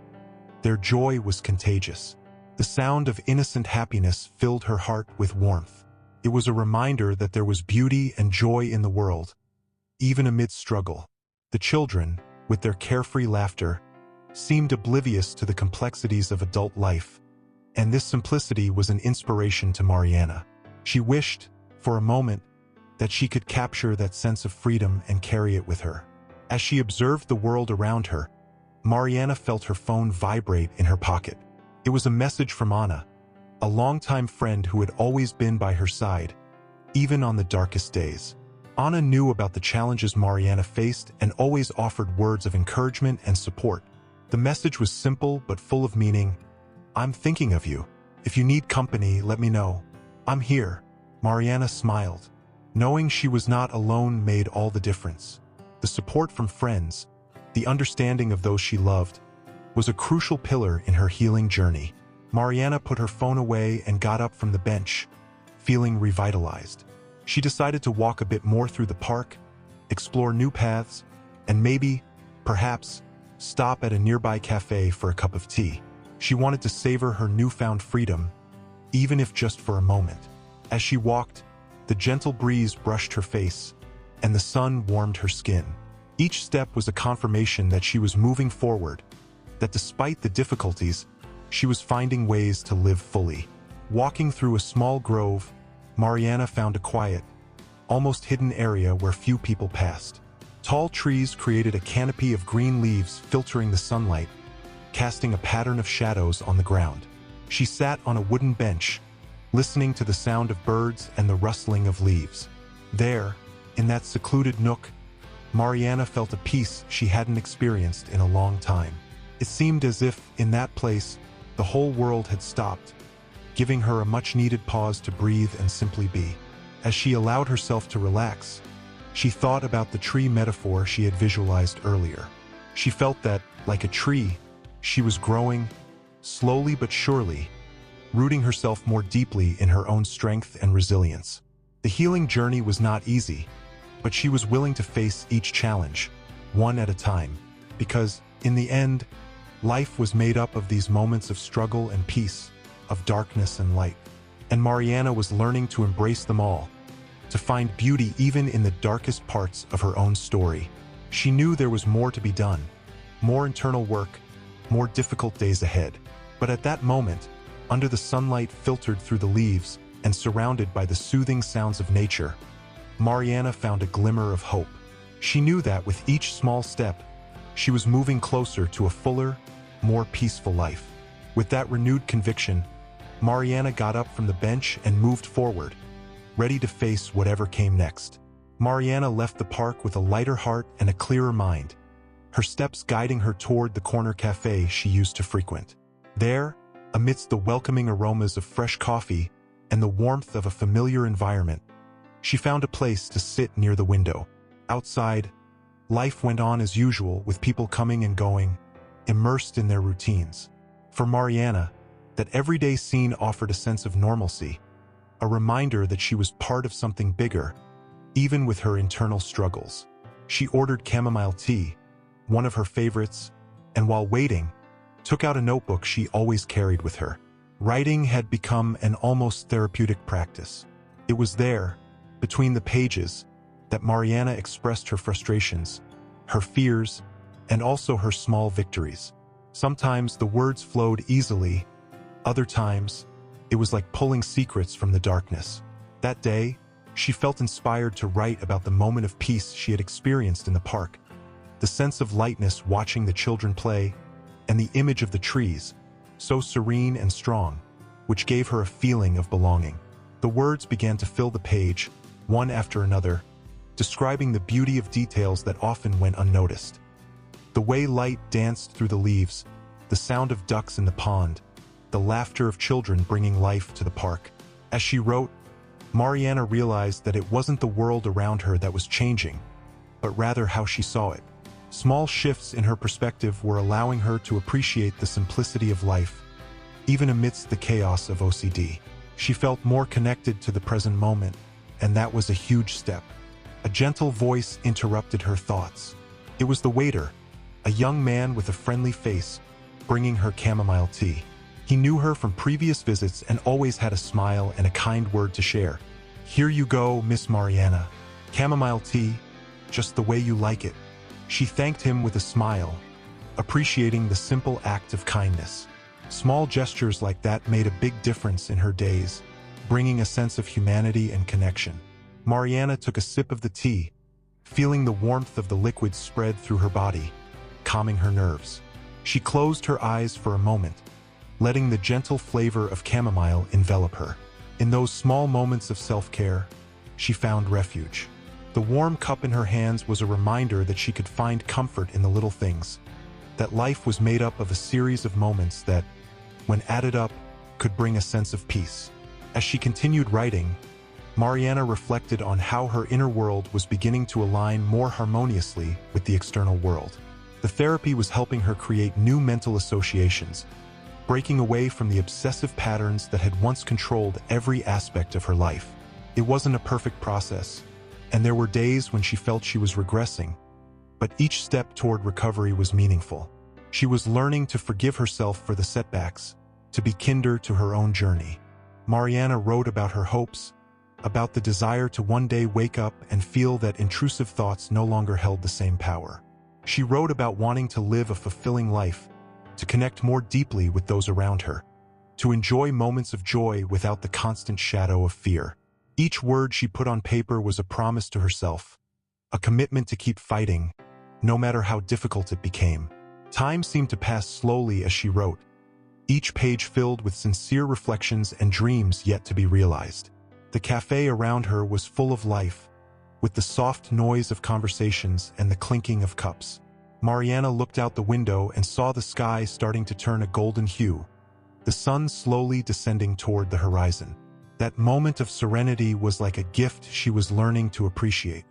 Their joy was contagious. The sound of innocent happiness filled her heart with warmth. It was a reminder that there was beauty and joy in the world, even amid struggle. The children, with their carefree laughter, seemed oblivious to the complexities of adult life, and this simplicity was an inspiration to Mariana. She wished, for a moment, that she could capture that sense of freedom and carry it with her. As she observed the world around her, Mariana felt her phone vibrate in her pocket. It was a message from Anna, a longtime friend who had always been by her side, even on the darkest days. Anna knew about the challenges Mariana faced and always offered words of encouragement and support. The message was simple but full of meaning. "I'm thinking of you. If you need company, let me know. I'm here." Mariana smiled. Knowing she was not alone made all the difference. The support from friends, the understanding of those she loved, was a crucial pillar in her healing journey. Mariana put her phone away and got up from the bench, feeling revitalized. She decided to walk a bit more through the park, explore new paths, and maybe, perhaps, stop at a nearby cafe for a cup of tea. She wanted to savor her newfound freedom, even if just for a moment. As she walked, the gentle breeze brushed her face, and the sun warmed her skin. Each step was a confirmation that she was moving forward, that despite the difficulties, she was finding ways to live fully. Walking through a small grove, Mariana found a quiet, almost hidden area where few people passed. Tall trees created a canopy of green leaves filtering the sunlight, casting a pattern of shadows on the ground. She sat on a wooden bench, listening to the sound of birds and the rustling of leaves. There, in that secluded nook, Mariana felt a peace she hadn't experienced in a long time. It seemed as if, in that place, the whole world had stopped, giving her a much-needed pause to breathe and simply be. As she allowed herself to relax, she thought about the tree metaphor she had visualized earlier. She felt that, like a tree, she was growing, slowly but surely, rooting herself more deeply in her own strength and resilience. The healing journey was not easy, but she was willing to face each challenge, one at a time, because, in the end, life was made up of these moments of struggle and peace, of darkness and light. And Mariana was learning to embrace them all, to find beauty even in the darkest parts of her own story. She knew there was more to be done, more internal work, more difficult days ahead. But at that moment, under the sunlight filtered through the leaves and surrounded by the soothing sounds of nature, Mariana found a glimmer of hope. She knew that with each small step, she was moving closer to a fuller, more peaceful life. With that renewed conviction, Mariana got up from the bench and moved forward, ready to face whatever came next. Mariana left the park with a lighter heart and a clearer mind, her steps guiding her toward the corner cafe she used to frequent. There, amidst the welcoming aromas of fresh coffee and the warmth of a familiar environment, she found a place to sit near the window. Outside, life went on as usual, with people coming and going, immersed in their routines. For Mariana, that everyday scene offered a sense of normalcy, a reminder that she was part of something bigger, even with her internal struggles. She ordered chamomile tea, one of her favorites, and while waiting, took out a notebook she always carried with her. Writing had become an almost therapeutic practice. It was there, between the pages, that Mariana expressed her frustrations, her fears, and also her small victories. Sometimes the words flowed easily, other times, it was like pulling secrets from the darkness. That day, she felt inspired to write about the moment of peace she had experienced in the park, the sense of lightness watching the children play, and the image of the trees, so serene and strong, which gave her a feeling of belonging. The words began to fill the page, one after another, describing the beauty of details that often went unnoticed. The way light danced through the leaves, the sound of ducks in the pond, the laughter of children bringing life to the park. As she wrote, Mariana realized that it wasn't the world around her that was changing, but rather how she saw it. Small shifts in her perspective were allowing her to appreciate the simplicity of life, even amidst the chaos of OCD. She felt more connected to the present moment, and that was a huge step. A gentle voice interrupted her thoughts. It was the waiter, a young man with a friendly face, bringing her chamomile tea. He knew her from previous visits and always had a smile and a kind word to share. "Here you go, Miss Mariana. Chamomile tea, just the way you like it." She thanked him with a smile, appreciating the simple act of kindness. Small gestures like that made a big difference in her days, bringing a sense of humanity and connection. Mariana took a sip of the tea, feeling the warmth of the liquid spread through her body, calming her nerves. She closed her eyes for a moment, letting the gentle flavor of chamomile envelop her. In those small moments of self-care, she found refuge. The warm cup in her hands was a reminder that she could find comfort in the little things, that life was made up of a series of moments that, when added up, could bring a sense of peace. As she continued writing, Mariana reflected on how her inner world was beginning to align more harmoniously with the external world. The therapy was helping her create new mental associations, breaking away from the obsessive patterns that had once controlled every aspect of her life. It wasn't a perfect process, and there were days when she felt she was regressing, but each step toward recovery was meaningful. She was learning to forgive herself for the setbacks, to be kinder to her own journey. Mariana wrote about her hopes, about the desire to one day wake up and feel that intrusive thoughts no longer held the same power. She wrote about wanting to live a fulfilling life, to connect more deeply with those around her, to enjoy moments of joy without the constant shadow of fear. Each word she put on paper was a promise to herself, a commitment to keep fighting, no matter how difficult it became. Time seemed to pass slowly as she wrote, each page filled with sincere reflections and dreams yet to be realized. The cafe around her was full of life, with the soft noise of conversations and the clinking of cups. Mariana looked out the window and saw the sky starting to turn a golden hue, the sun slowly descending toward the horizon. That moment of serenity was like a gift she was learning to appreciate.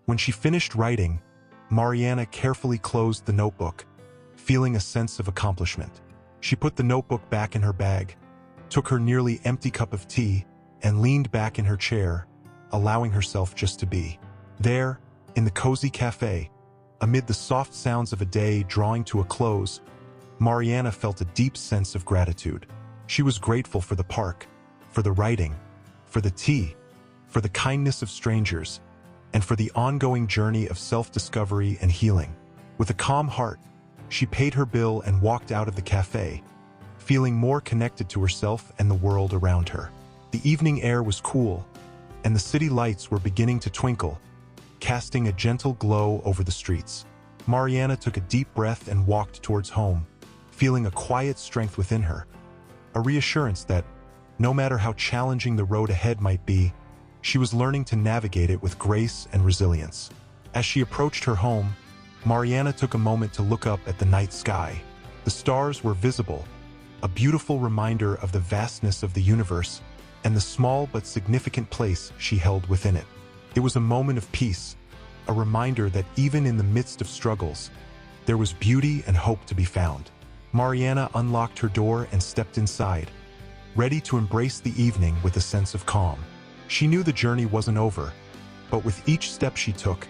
When she finished writing, Mariana carefully closed the notebook, feeling a sense of accomplishment. She put the notebook back in her bag, took her nearly empty cup of tea, and leaned back in her chair, allowing herself just to be. There, in the cozy cafe, amid the soft sounds of a day drawing to a close, Mariana felt a deep sense of gratitude. She was grateful for the park, for the writing, for the tea, for the kindness of strangers, and for the ongoing journey of self-discovery and healing. With a calm heart, she paid her bill and walked out of the cafe, feeling more connected to herself and the world around her. The evening air was cool, and the city lights were beginning to twinkle, casting a gentle glow over the streets. Mariana took a deep breath and walked towards home, feeling a quiet strength within her, a reassurance that, no matter how challenging the road ahead might be, she was learning to navigate it with grace and resilience. As she approached her home, Mariana took a moment to look up at the night sky. The stars were visible, a beautiful reminder of the vastness of the universe and the small but significant place she held within it. It was a moment of peace, a reminder that even in the midst of struggles, there was beauty and hope to be found. Mariana unlocked her door and stepped inside, ready to embrace the evening with a sense of calm. She knew the journey wasn't over, but with each step she took,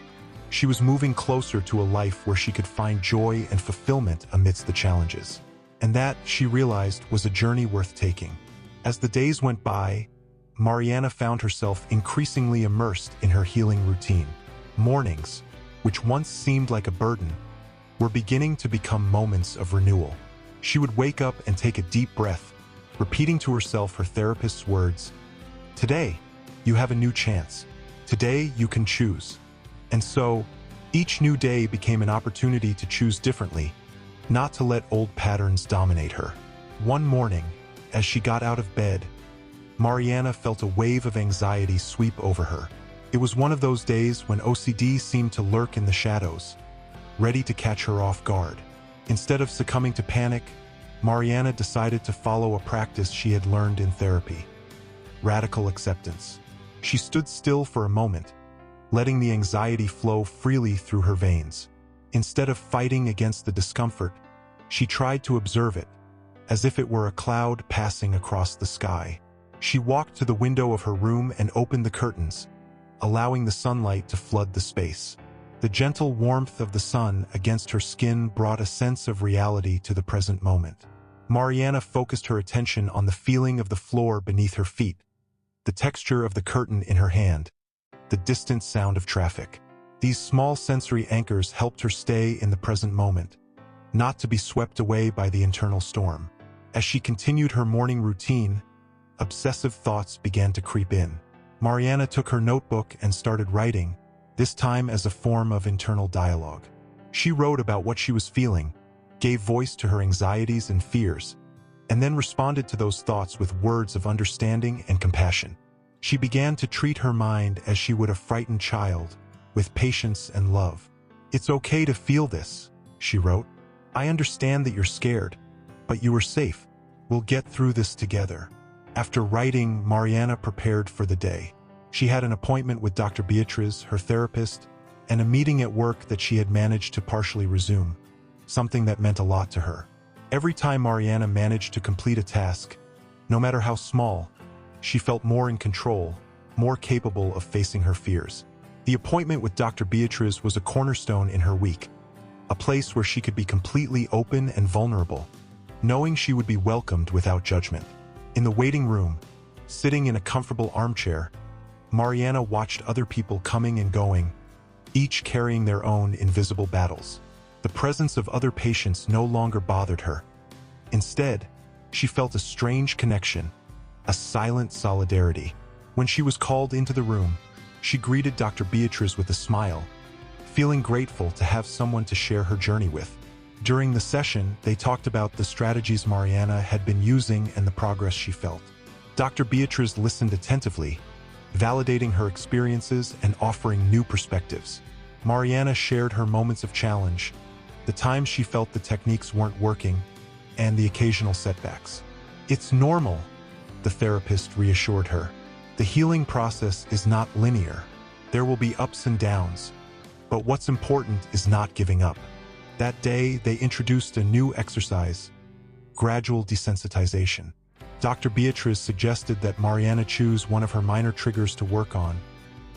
she was moving closer to a life where she could find joy and fulfillment amidst the challenges. And that, she realized, was a journey worth taking. As the days went by, Mariana found herself increasingly immersed in her healing routine. Mornings, which once seemed like a burden, were beginning to become moments of renewal. She would wake up and take a deep breath, repeating to herself her therapist's words, "Today, you have a new chance. Today, you can choose." And so, each new day became an opportunity to choose differently, not to let old patterns dominate her. One morning, as she got out of bed, Mariana felt a wave of anxiety sweep over her. It was one of those days when OCD seemed to lurk in the shadows, ready to catch her off guard. Instead of succumbing to panic, Mariana decided to follow a practice she had learned in therapy: radical acceptance. She stood still for a moment, letting the anxiety flow freely through her veins. Instead of fighting against the discomfort, she tried to observe it, as if it were a cloud passing across the sky. She walked to the window of her room and opened the curtains, allowing the sunlight to flood the space. The gentle warmth of the sun against her skin brought a sense of reality to the present moment. Mariana focused her attention on the feeling of the floor beneath her feet, the texture of the curtain in her hand, the distant sound of traffic. These small sensory anchors helped her stay in the present moment, not to be swept away by the internal storm. As she continued her morning routine, obsessive thoughts began to creep in. Mariana took her notebook and started writing, this time as a form of internal dialogue. She wrote about what she was feeling, gave voice to her anxieties and fears, and then responded to those thoughts with words of understanding and compassion. She began to treat her mind as she would a frightened child, with patience and love. "It's okay to feel this," she wrote. "I understand that you're scared, but you are safe. We'll get through this together." After writing, Mariana prepared for the day. She had an appointment with Dr. Beatriz, her therapist, and a meeting at work that she had managed to partially resume, something that meant a lot to her. Every time Mariana managed to complete a task, no matter how small, she felt more in control, more capable of facing her fears. The appointment with Dr. Beatriz was a cornerstone in her week, a place where she could be completely open and vulnerable, knowing she would be welcomed without judgment. In the waiting room, sitting in a comfortable armchair, Mariana watched other people coming and going, each carrying their own invisible battles. The presence of other patients no longer bothered her. Instead, she felt a strange connection, a silent solidarity. When she was called into the room, she greeted Dr. Beatriz with a smile, feeling grateful to have someone to share her journey with. During the session, they talked about the strategies Mariana had been using and the progress she felt. Dr. Beatriz listened attentively, validating her experiences and offering new perspectives. Mariana shared her moments of challenge, the times she felt the techniques weren't working, and the occasional setbacks. "It's normal," the therapist reassured her. "The healing process is not linear. There will be ups and downs, but what's important is not giving up." That day, they introduced a new exercise: gradual desensitization. Dr. Beatriz suggested that Mariana choose one of her minor triggers to work on,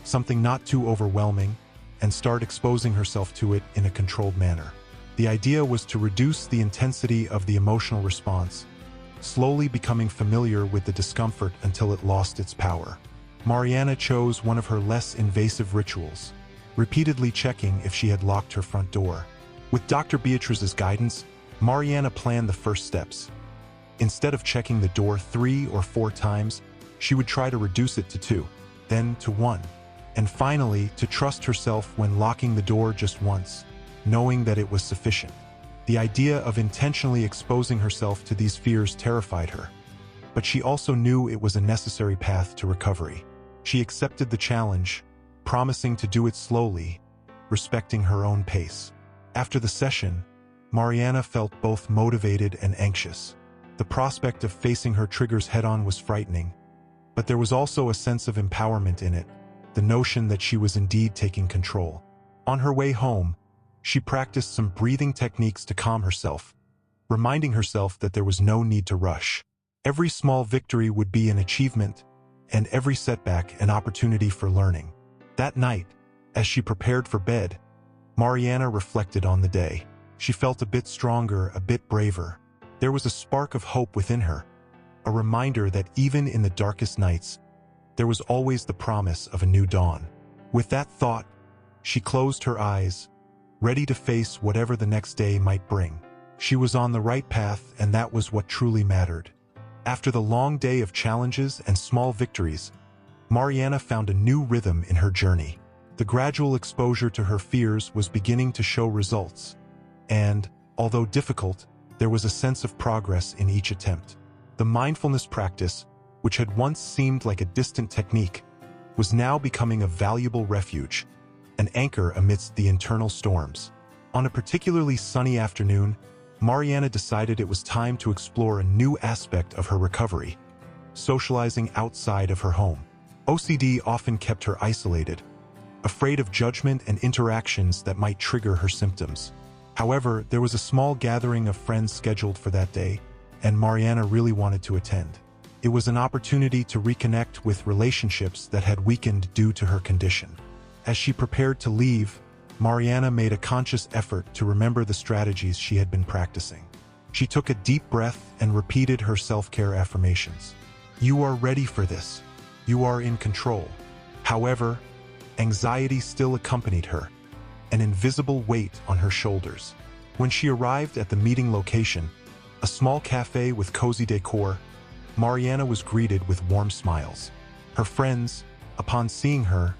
something not too overwhelming, and start exposing herself to it in a controlled manner. The idea was to reduce the intensity of the emotional response, slowly becoming familiar with the discomfort until it lost its power. Mariana chose one of her less invasive rituals, repeatedly checking if she had locked her front door. With Dr. Beatriz's guidance, Mariana planned the first steps. Instead of checking the door 3 or 4 times, she would try to reduce it to 2, then to 1, and finally to trust herself when locking the door just once, knowing that it was sufficient. The idea of intentionally exposing herself to these fears terrified her, but she also knew it was a necessary path to recovery. She accepted the challenge, promising to do it slowly, respecting her own pace. After the session, Mariana felt both motivated and anxious. The prospect of facing her triggers head-on was frightening, but there was also a sense of empowerment in it, the notion that she was indeed taking control. On her way home, she practiced some breathing techniques to calm herself, reminding herself that there was no need to rush. Every small victory would be an achievement, and every setback an opportunity for learning. That night, as she prepared for bed, Mariana reflected on the day. She felt a bit stronger, a bit braver. There was a spark of hope within her, a reminder that even in the darkest nights, there was always the promise of a new dawn. With that thought, she closed her eyes, ready to face whatever the next day might bring. She was on the right path, and that was what truly mattered. After the long day of challenges and small victories, Mariana found a new rhythm in her journey. The gradual exposure to her fears was beginning to show results, and, although difficult, there was a sense of progress in each attempt. The mindfulness practice, which had once seemed like a distant technique, was now becoming a valuable refuge, an anchor amidst the internal storms. On a particularly sunny afternoon, Mariana decided it was time to explore a new aspect of her recovery, socializing outside of her home. OCD often kept her isolated, afraid of judgment and interactions that might trigger her symptoms. However, there was a small gathering of friends scheduled for that day, and Mariana really wanted to attend. It was an opportunity to reconnect with relationships that had weakened due to her condition. As she prepared to leave, Mariana made a conscious effort to remember the strategies she had been practicing. She took a deep breath and repeated her self-care affirmations. "You are ready for this. You are in control." However, anxiety still accompanied her, an invisible weight on her shoulders. When she arrived at the meeting location, a small cafe with cozy decor, Mariana was greeted with warm smiles. Her friends, upon seeing her,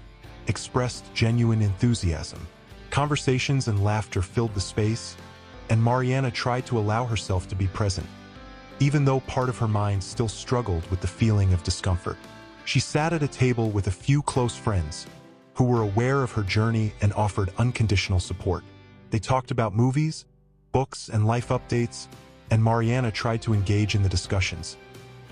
expressed genuine enthusiasm. Conversations and laughter filled the space, and Mariana tried to allow herself to be present, even though part of her mind still struggled with the feeling of discomfort. She sat at a table with a few close friends, who were aware of her journey and offered unconditional support. They talked about movies, books, and life updates, and Mariana tried to engage in the discussions,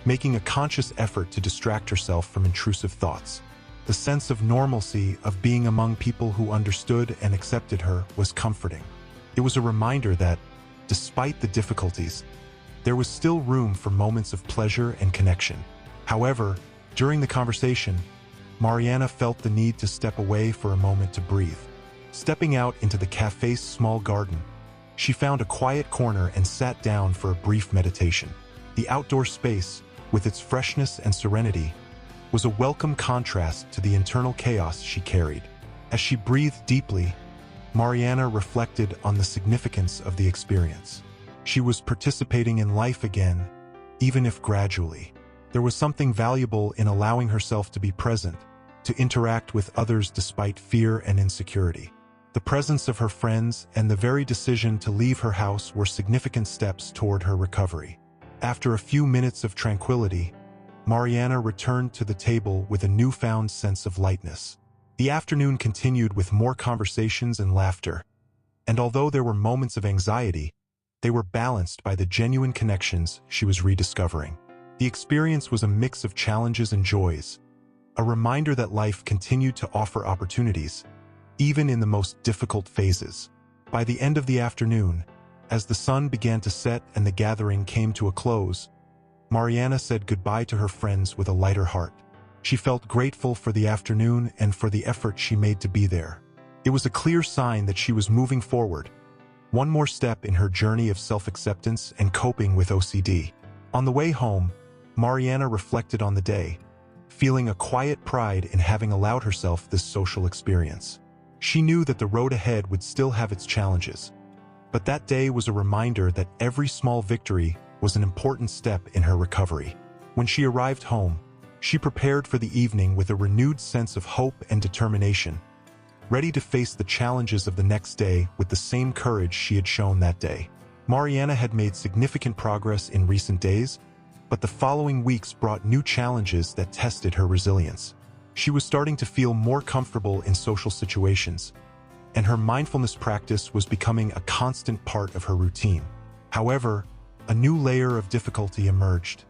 making a conscious effort to distract herself from intrusive thoughts. The sense of normalcy of being among people who understood and accepted her was comforting. It was a reminder that, despite the difficulties, there was still room for moments of pleasure and connection. However, during the conversation, Mariana felt the need to step away for a moment to breathe. Stepping out into the cafe's small garden, she found a quiet corner and sat down for a brief meditation. The outdoor space, with its freshness and serenity, was a welcome contrast to the internal chaos she carried. As she breathed deeply, Mariana reflected on the significance of the experience. She was participating in life again, even if gradually. There was something valuable in allowing herself to be present, to interact with others despite fear and insecurity. The presence of her friends and the very decision to leave her house were significant steps toward her recovery. After a few minutes of tranquility, Mariana returned to the table with a newfound sense of lightness. The afternoon continued with more conversations and laughter, and although there were moments of anxiety, they were balanced by the genuine connections she was rediscovering. The experience was a mix of challenges and joys, a reminder that life continued to offer opportunities, even in the most difficult phases. By the end of the afternoon, as the sun began to set and the gathering came to a close, Mariana said goodbye to her friends with a lighter heart. She felt grateful for the afternoon and for the effort she made to be there. It was a clear sign that she was moving forward, one more step in her journey of self-acceptance and coping with OCD. On the way home, Mariana reflected on the day, feeling a quiet pride in having allowed herself this social experience. She knew that the road ahead would still have its challenges, but that day was a reminder that every small victory was an important step in her recovery. When she arrived home, she prepared for the evening with a renewed sense of hope and determination, ready to face the challenges of the next day with the same courage she had shown that day. Mariana had made significant progress in recent days, but the following weeks brought new challenges that tested her resilience. She was starting to feel more comfortable in social situations, and her mindfulness practice was becoming a constant part of her routine. However, a new layer of difficulty emerged: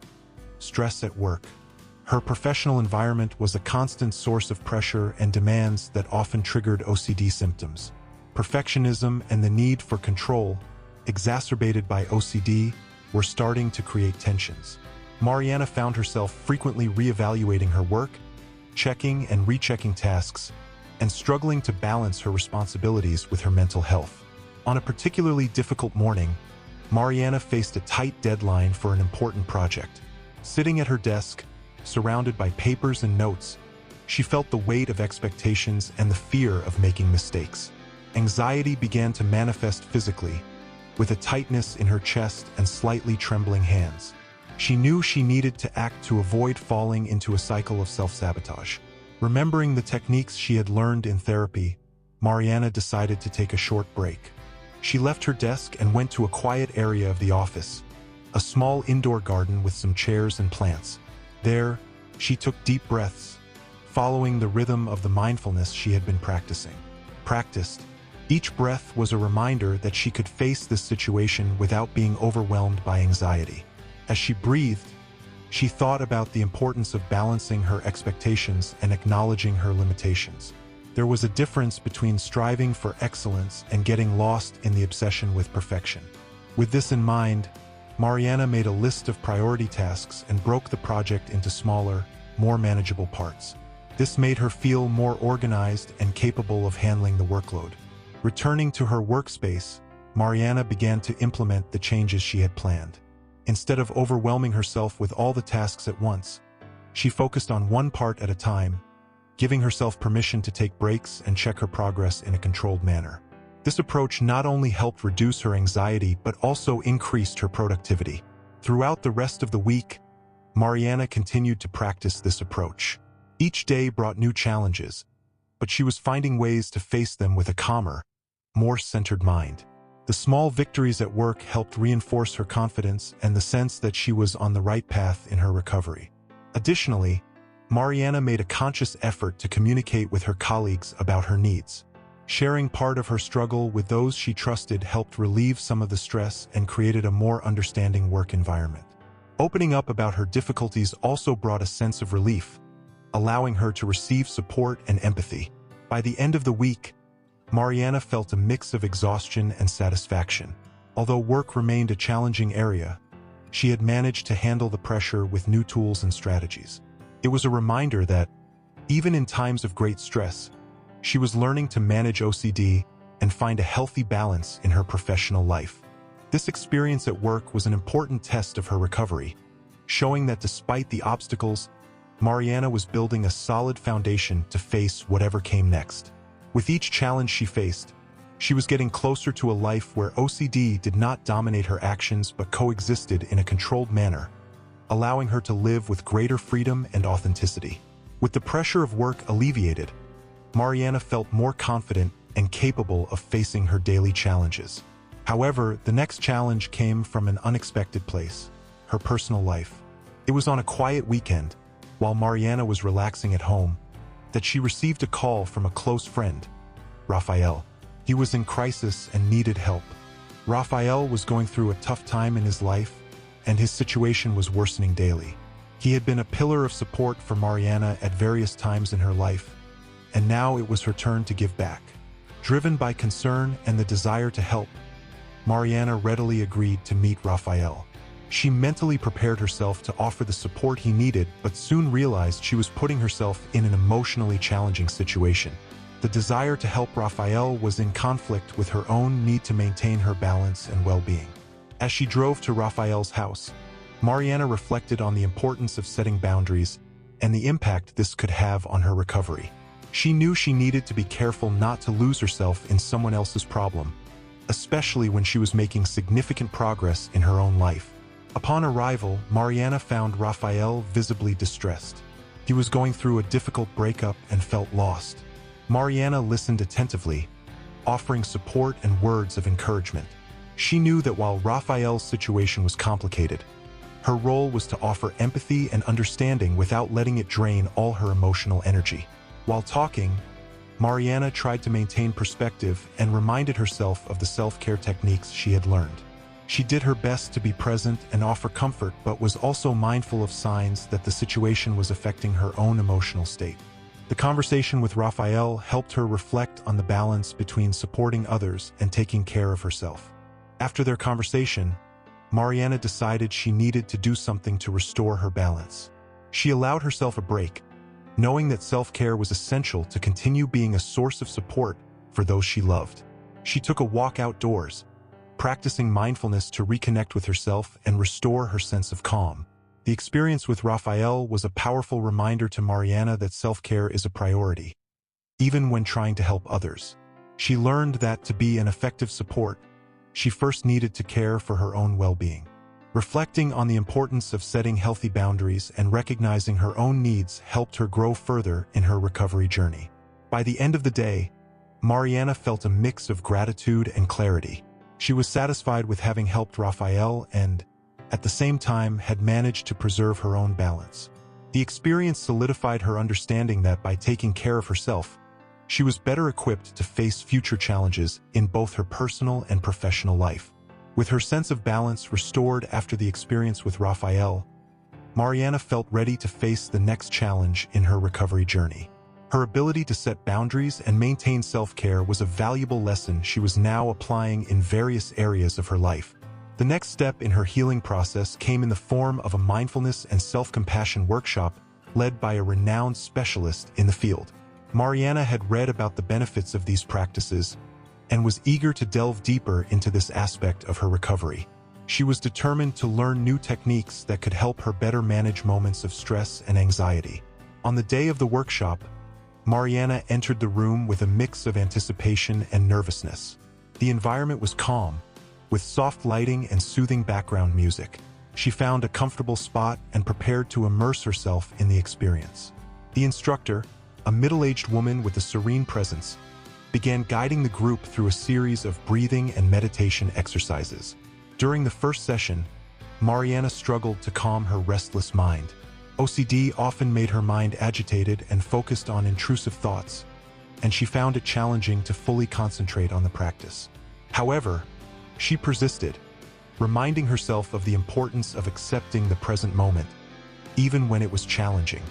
stress at work. Her professional environment was a constant source of pressure and demands that often triggered OCD symptoms. Perfectionism and the need for control, exacerbated by OCD, were starting to create tensions. Mariana found herself frequently reevaluating her work, checking and rechecking tasks, and struggling to balance her responsibilities with her mental health. On a particularly difficult morning, Mariana faced a tight deadline for an important project. Sitting at her desk, surrounded by papers and notes, she felt the weight of expectations and the fear of making mistakes. Anxiety began to manifest physically, with a tightness in her chest and slightly trembling hands. She knew she needed to act to avoid falling into a cycle of self-sabotage. Remembering the techniques she had learned in therapy, Mariana decided to take a short break. She left her desk and went to a quiet area of the office, a small indoor garden with some chairs and plants. There, she took deep breaths, following the rhythm of the mindfulness she had been practicing. Each breath was a reminder that she could face this situation without being overwhelmed by anxiety. As she breathed, she thought about the importance of balancing her expectations and acknowledging her limitations. There was a difference between striving for excellence and getting lost in the obsession with perfection. With this in mind, Mariana made a list of priority tasks and broke the project into smaller, more manageable parts. This made her feel more organized and capable of handling the workload. Returning to her workspace, Mariana began to implement the changes she had planned. Instead of overwhelming herself with all the tasks at once, she focused on one part at a time, giving herself permission to take breaks and check her progress in a controlled manner. This approach not only helped reduce her anxiety but also increased her productivity. Throughout the rest of the week, Mariana continued to practice this approach. Each day brought new challenges, but she was finding ways to face them with a calmer, more centered mind. The small victories at work helped reinforce her confidence and the sense that she was on the right path in her recovery. Additionally, Mariana made a conscious effort to communicate with her colleagues about her needs. Sharing part of her struggle with those she trusted helped relieve some of the stress and created a more understanding work environment. Opening up about her difficulties also brought a sense of relief, allowing her to receive support and empathy. By the end of the week, Mariana felt a mix of exhaustion and satisfaction. Although work remained a challenging area, she had managed to handle the pressure with new tools and strategies. It was a reminder that, even in times of great stress, she was learning to manage OCD and find a healthy balance in her professional life. This experience at work was an important test of her recovery, showing that despite the obstacles, Mariana was building a solid foundation to face whatever came next. With each challenge she faced, she was getting closer to a life where OCD did not dominate her actions but coexisted in a controlled manner, allowing her to live with greater freedom and authenticity. With the pressure of work alleviated, Mariana felt more confident and capable of facing her daily challenges. However, the next challenge came from an unexpected place: her personal life. It was on a quiet weekend, while Mariana was relaxing at home, that she received a call from a close friend, Rafael. He was in crisis and needed help. Rafael was going through a tough time in his life, and his situation was worsening daily. He had been a pillar of support for Mariana at various times in her life, and now it was her turn to give back. Driven by concern and the desire to help, Mariana readily agreed to meet Rafael. She mentally prepared herself to offer the support he needed, but soon realized she was putting herself in an emotionally challenging situation. The desire to help Raphael was in conflict with her own need to maintain her balance and well-being. As she drove to Raphael's house, Mariana reflected on the importance of setting boundaries and the impact this could have on her recovery. She knew she needed to be careful not to lose herself in someone else's problem, especially when she was making significant progress in her own life. Upon arrival, Mariana found Raphael visibly distressed. He was going through a difficult breakup and felt lost. Mariana listened attentively, offering support and words of encouragement. She knew that while Raphael's situation was complicated, her role was to offer empathy and understanding without letting it drain all her emotional energy. While talking, Mariana tried to maintain perspective and reminded herself of the self-care techniques she had learned. She did her best to be present and offer comfort, but was also mindful of signs that the situation was affecting her own emotional state. The conversation with Raphael helped her reflect on the balance between supporting others and taking care of herself. After their conversation, Mariana decided she needed to do something to restore her balance. She allowed herself a break, knowing that self-care was essential to continue being a source of support for those she loved. She took a walk outdoors, practicing mindfulness to reconnect with herself and restore her sense of calm. The experience with Raphael was a powerful reminder to Mariana that self-care is a priority, even when trying to help others. She learned that to be an effective support, she first needed to care for her own well-being. Reflecting on the importance of setting healthy boundaries and recognizing her own needs helped her grow further in her recovery journey. By the end of the day, Mariana felt a mix of gratitude and clarity. She was satisfied with having helped Raphael and, at the same time, had managed to preserve her own balance. The experience solidified her understanding that by taking care of herself, she was better equipped to face future challenges in both her personal and professional life. With her sense of balance restored after the experience with Raphael, Mariana felt ready to face the next challenge in her recovery journey. Her ability to set boundaries and maintain self-care was a valuable lesson she was now applying in various areas of her life. The next step in her healing process came in the form of a mindfulness and self-compassion workshop led by a renowned specialist in the field. Mariana had read about the benefits of these practices and was eager to delve deeper into this aspect of her recovery. She was determined to learn new techniques that could help her better manage moments of stress and anxiety. On the day of the workshop, Mariana entered the room with a mix of anticipation and nervousness. The environment was calm, with soft lighting and soothing background music. She found a comfortable spot and prepared to immerse herself in the experience. The instructor, a middle-aged woman with a serene presence, began guiding the group through a series of breathing and meditation exercises. During the first session, Mariana struggled to calm her restless mind. OCD often made her mind agitated and focused on intrusive thoughts, and she found it challenging to fully concentrate on the practice. However, she persisted, reminding herself of the importance of accepting the present moment, even when it was challenging.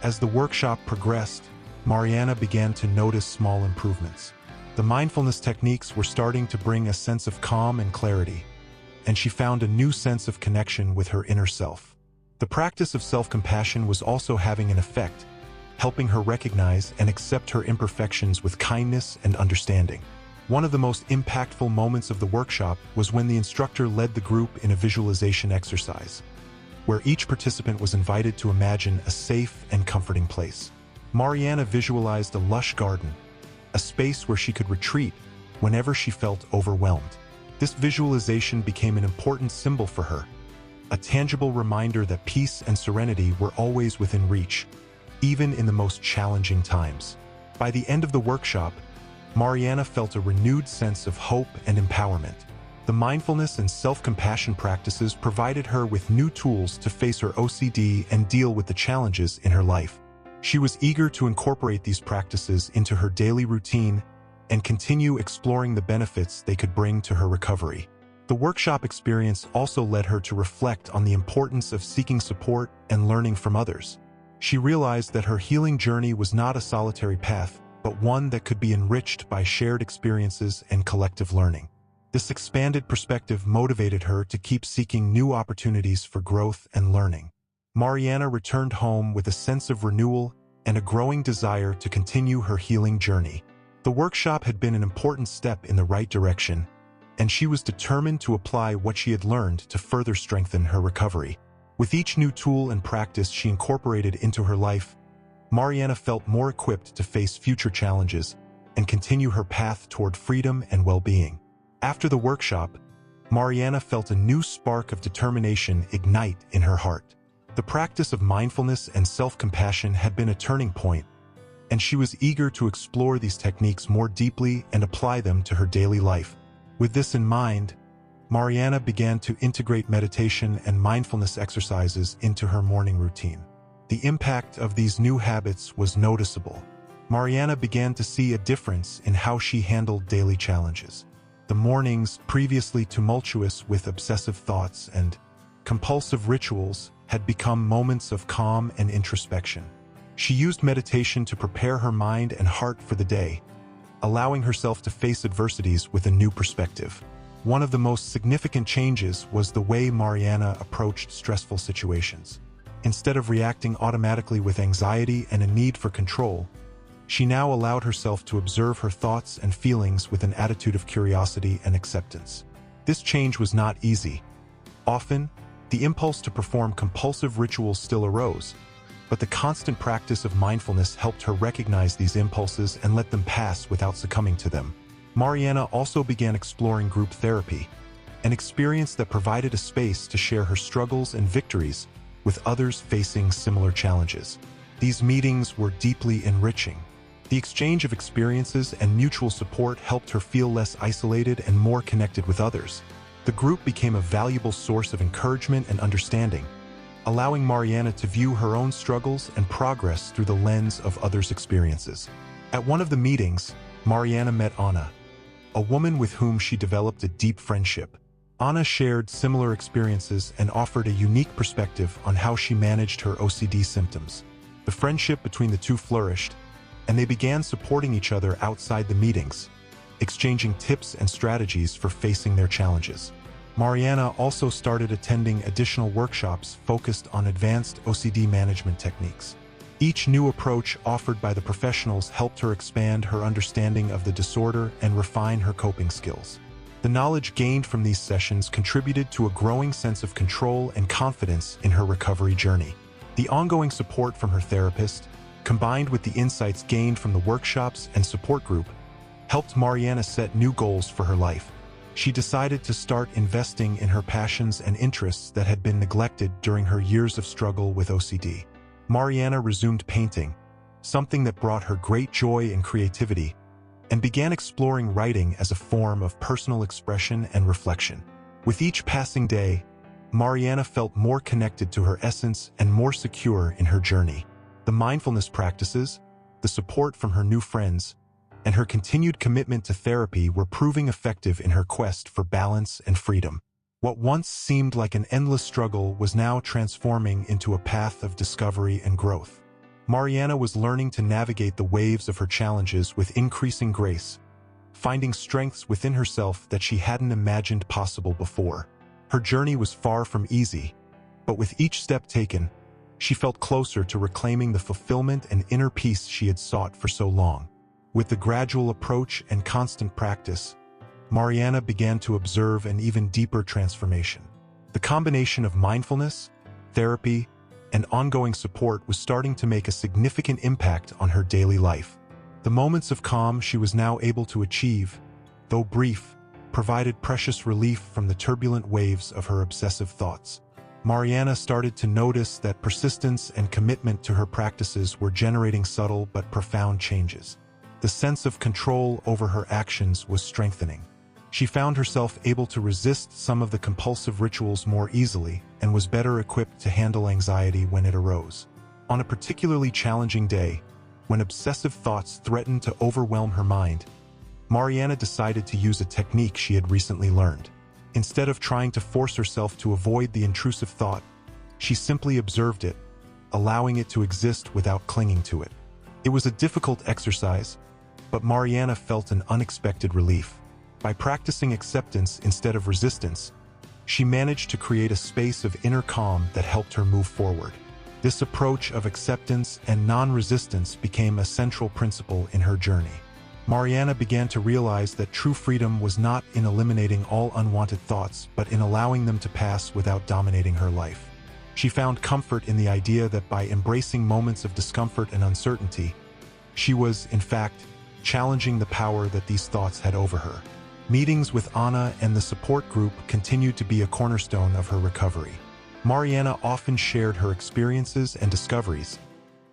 As the workshop progressed, Mariana began to notice small improvements. The mindfulness techniques were starting to bring a sense of calm and clarity, and she found a new sense of connection with her inner self. The practice of self-compassion was also having an effect, helping her recognize and accept her imperfections with kindness and understanding. One of the most impactful moments of the workshop was when the instructor led the group in a visualization exercise, where each participant was invited to imagine a safe and comforting place. Mariana visualized a lush garden, a space where she could retreat whenever she felt overwhelmed. This visualization became an important symbol for her, a tangible reminder that peace and serenity were always within reach, even in the most challenging times. By the end of the workshop, Mariana felt a renewed sense of hope and empowerment. The mindfulness and self-compassion practices provided her with new tools to face her OCD and deal with the challenges in her life. She was eager to incorporate these practices into her daily routine and continue exploring the benefits they could bring to her recovery. The workshop experience also led her to reflect on the importance of seeking support and learning from others. She realized that her healing journey was not a solitary path, but one that could be enriched by shared experiences and collective learning. This expanded perspective motivated her to keep seeking new opportunities for growth and learning. Mariana returned home with a sense of renewal and a growing desire to continue her healing journey. The workshop had been an important step in the right direction, and she was determined to apply what she had learned to further strengthen her recovery. With each new tool and practice she incorporated into her life, Mariana felt more equipped to face future challenges and continue her path toward freedom and well-being. After the workshop, Mariana felt a new spark of determination ignite in her heart. The practice of mindfulness and self-compassion had been a turning point, and she was eager to explore these techniques more deeply and apply them to her daily life. With this in mind, Mariana began to integrate meditation and mindfulness exercises into her morning routine. The impact of these new habits was noticeable. Mariana began to see a difference in how she handled daily challenges. The mornings, previously tumultuous with obsessive thoughts and compulsive rituals, had become moments of calm and introspection. She used meditation to prepare her mind and heart for the day, allowing herself to face adversities with a new perspective. One of the most significant changes was the way Mariana approached stressful situations. Instead of reacting automatically with anxiety and a need for control, she now allowed herself to observe her thoughts and feelings with an attitude of curiosity and acceptance. This change was not easy. Often, the impulse to perform compulsive rituals still arose, but the constant practice of mindfulness helped her recognize these impulses and let them pass without succumbing to them. Mariana also began exploring group therapy, an experience that provided a space to share her struggles and victories with others facing similar challenges. These meetings were deeply enriching. The exchange of experiences and mutual support helped her feel less isolated and more connected with others. The group became a valuable source of encouragement and understanding, allowing Mariana to view her own struggles and progress through the lens of others' experiences. At one of the meetings, Mariana met Anna, a woman with whom she developed a deep friendship. Anna shared similar experiences and offered a unique perspective on how she managed her OCD symptoms. The friendship between the two flourished, and they began supporting each other outside the meetings, exchanging tips and strategies for facing their challenges. Mariana also started attending additional workshops focused on advanced OCD management techniques. Each new approach offered by the professionals helped her expand her understanding of the disorder and refine her coping skills. The knowledge gained from these sessions contributed to a growing sense of control and confidence in her recovery journey. The ongoing support from her therapist, combined with the insights gained from the workshops and support group, helped Mariana set new goals for her life. She decided to start investing in her passions and interests that had been neglected during her years of struggle with OCD. Mariana resumed painting, something that brought her great joy and creativity, and began exploring writing as a form of personal expression and reflection. With each passing day, Mariana felt more connected to her essence and more secure in her journey. The mindfulness practices, the support from her new friends, and her continued commitment to therapy were proving effective in her quest for balance and freedom. What once seemed like an endless struggle was now transforming into a path of discovery and growth. Mariana was learning to navigate the waves of her challenges with increasing grace, finding strengths within herself that she hadn't imagined possible before. Her journey was far from easy, but with each step taken, she felt closer to reclaiming the fulfillment and inner peace she had sought for so long. With the gradual approach and constant practice, Mariana began to observe an even deeper transformation. The combination of mindfulness, therapy, and ongoing support was starting to make a significant impact on her daily life. The moments of calm she was now able to achieve, though brief, provided precious relief from the turbulent waves of her obsessive thoughts. Mariana started to notice that persistence and commitment to her practices were generating subtle but profound changes. The sense of control over her actions was strengthening. She found herself able to resist some of the compulsive rituals more easily and was better equipped to handle anxiety when it arose. On a particularly challenging day, when obsessive thoughts threatened to overwhelm her mind, Mariana decided to use a technique she had recently learned. Instead of trying to force herself to avoid the intrusive thought, she simply observed it, allowing it to exist without clinging to it. It was a difficult exercise, but Mariana felt an unexpected relief. By practicing acceptance instead of resistance, she managed to create a space of inner calm that helped her move forward. This approach of acceptance and non-resistance became a central principle in her journey. Mariana began to realize that true freedom was not in eliminating all unwanted thoughts, but in allowing them to pass without dominating her life. She found comfort in the idea that by embracing moments of discomfort and uncertainty, she was, in fact, challenging the power that these thoughts had over her. Meetings with Anna and the support group continued to be a cornerstone of her recovery. Mariana often shared her experiences and discoveries,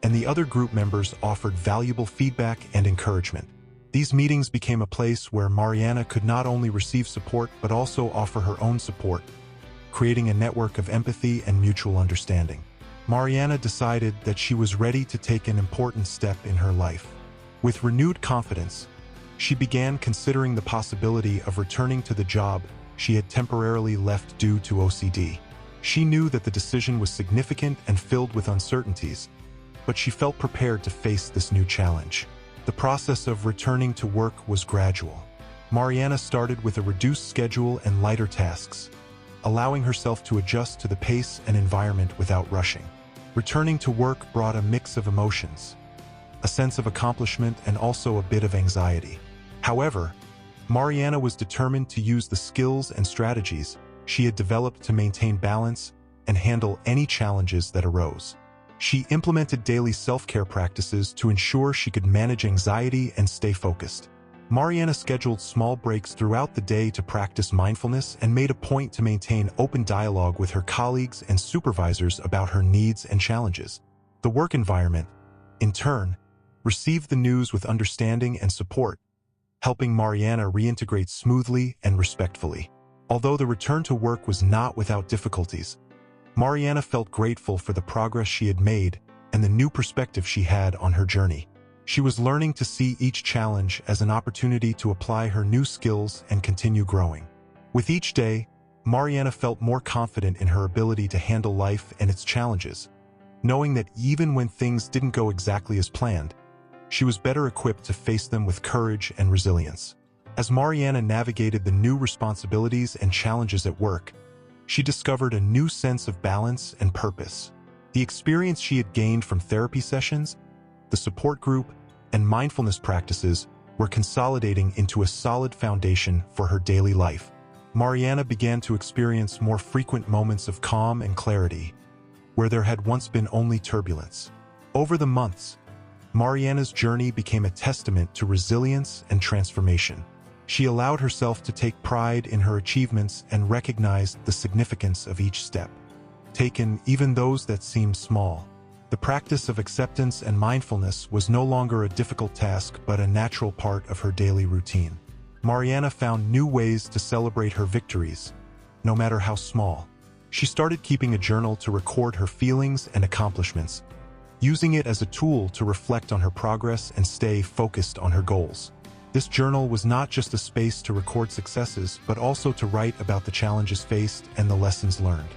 and the other group members offered valuable feedback and encouragement. These meetings became a place where Mariana could not only receive support but also offer her own support, creating a network of empathy and mutual understanding. Mariana decided that she was ready to take an important step in her life. With renewed confidence, she began considering the possibility of returning to the job she had temporarily left due to OCD. She knew that the decision was significant and filled with uncertainties, but she felt prepared to face this new challenge. The process of returning to work was gradual. Mariana started with a reduced schedule and lighter tasks, allowing herself to adjust to the pace and environment without rushing. Returning to work brought a mix of emotions, a sense of accomplishment and also a bit of anxiety. However, Mariana was determined to use the skills and strategies she had developed to maintain balance and handle any challenges that arose. She implemented daily self-care practices to ensure she could manage anxiety and stay focused. Mariana scheduled small breaks throughout the day to practice mindfulness and made a point to maintain open dialogue with her colleagues and supervisors about her needs and challenges. The work environment, in turn, received the news with understanding and support, helping Mariana reintegrate smoothly and respectfully. Although the return to work was not without difficulties, Mariana felt grateful for the progress she had made and the new perspective she had on her journey. She was learning to see each challenge as an opportunity to apply her new skills and continue growing. With each day, Mariana felt more confident in her ability to handle life and its challenges, knowing that even when things didn't go exactly as planned, she was better equipped to face them with courage and resilience. As Mariana navigated the new responsibilities and challenges at work, she discovered a new sense of balance and purpose. The experience she had gained from therapy sessions, the support group, and mindfulness practices were consolidating into a solid foundation for her daily life. Mariana began to experience more frequent moments of calm and clarity, where there had once been only turbulence. Over the months, Mariana's journey became a testament to resilience and transformation. She allowed herself to take pride in her achievements and recognized the significance of each step taken, even those that seemed small. The practice of acceptance and mindfulness was no longer a difficult task but a natural part of her daily routine. Mariana found new ways to celebrate her victories, no matter how small. She started keeping a journal to record her feelings and accomplishments, using it as a tool to reflect on her progress and stay focused on her goals. This journal was not just a space to record successes, but also to write about the challenges faced and the lessons learned.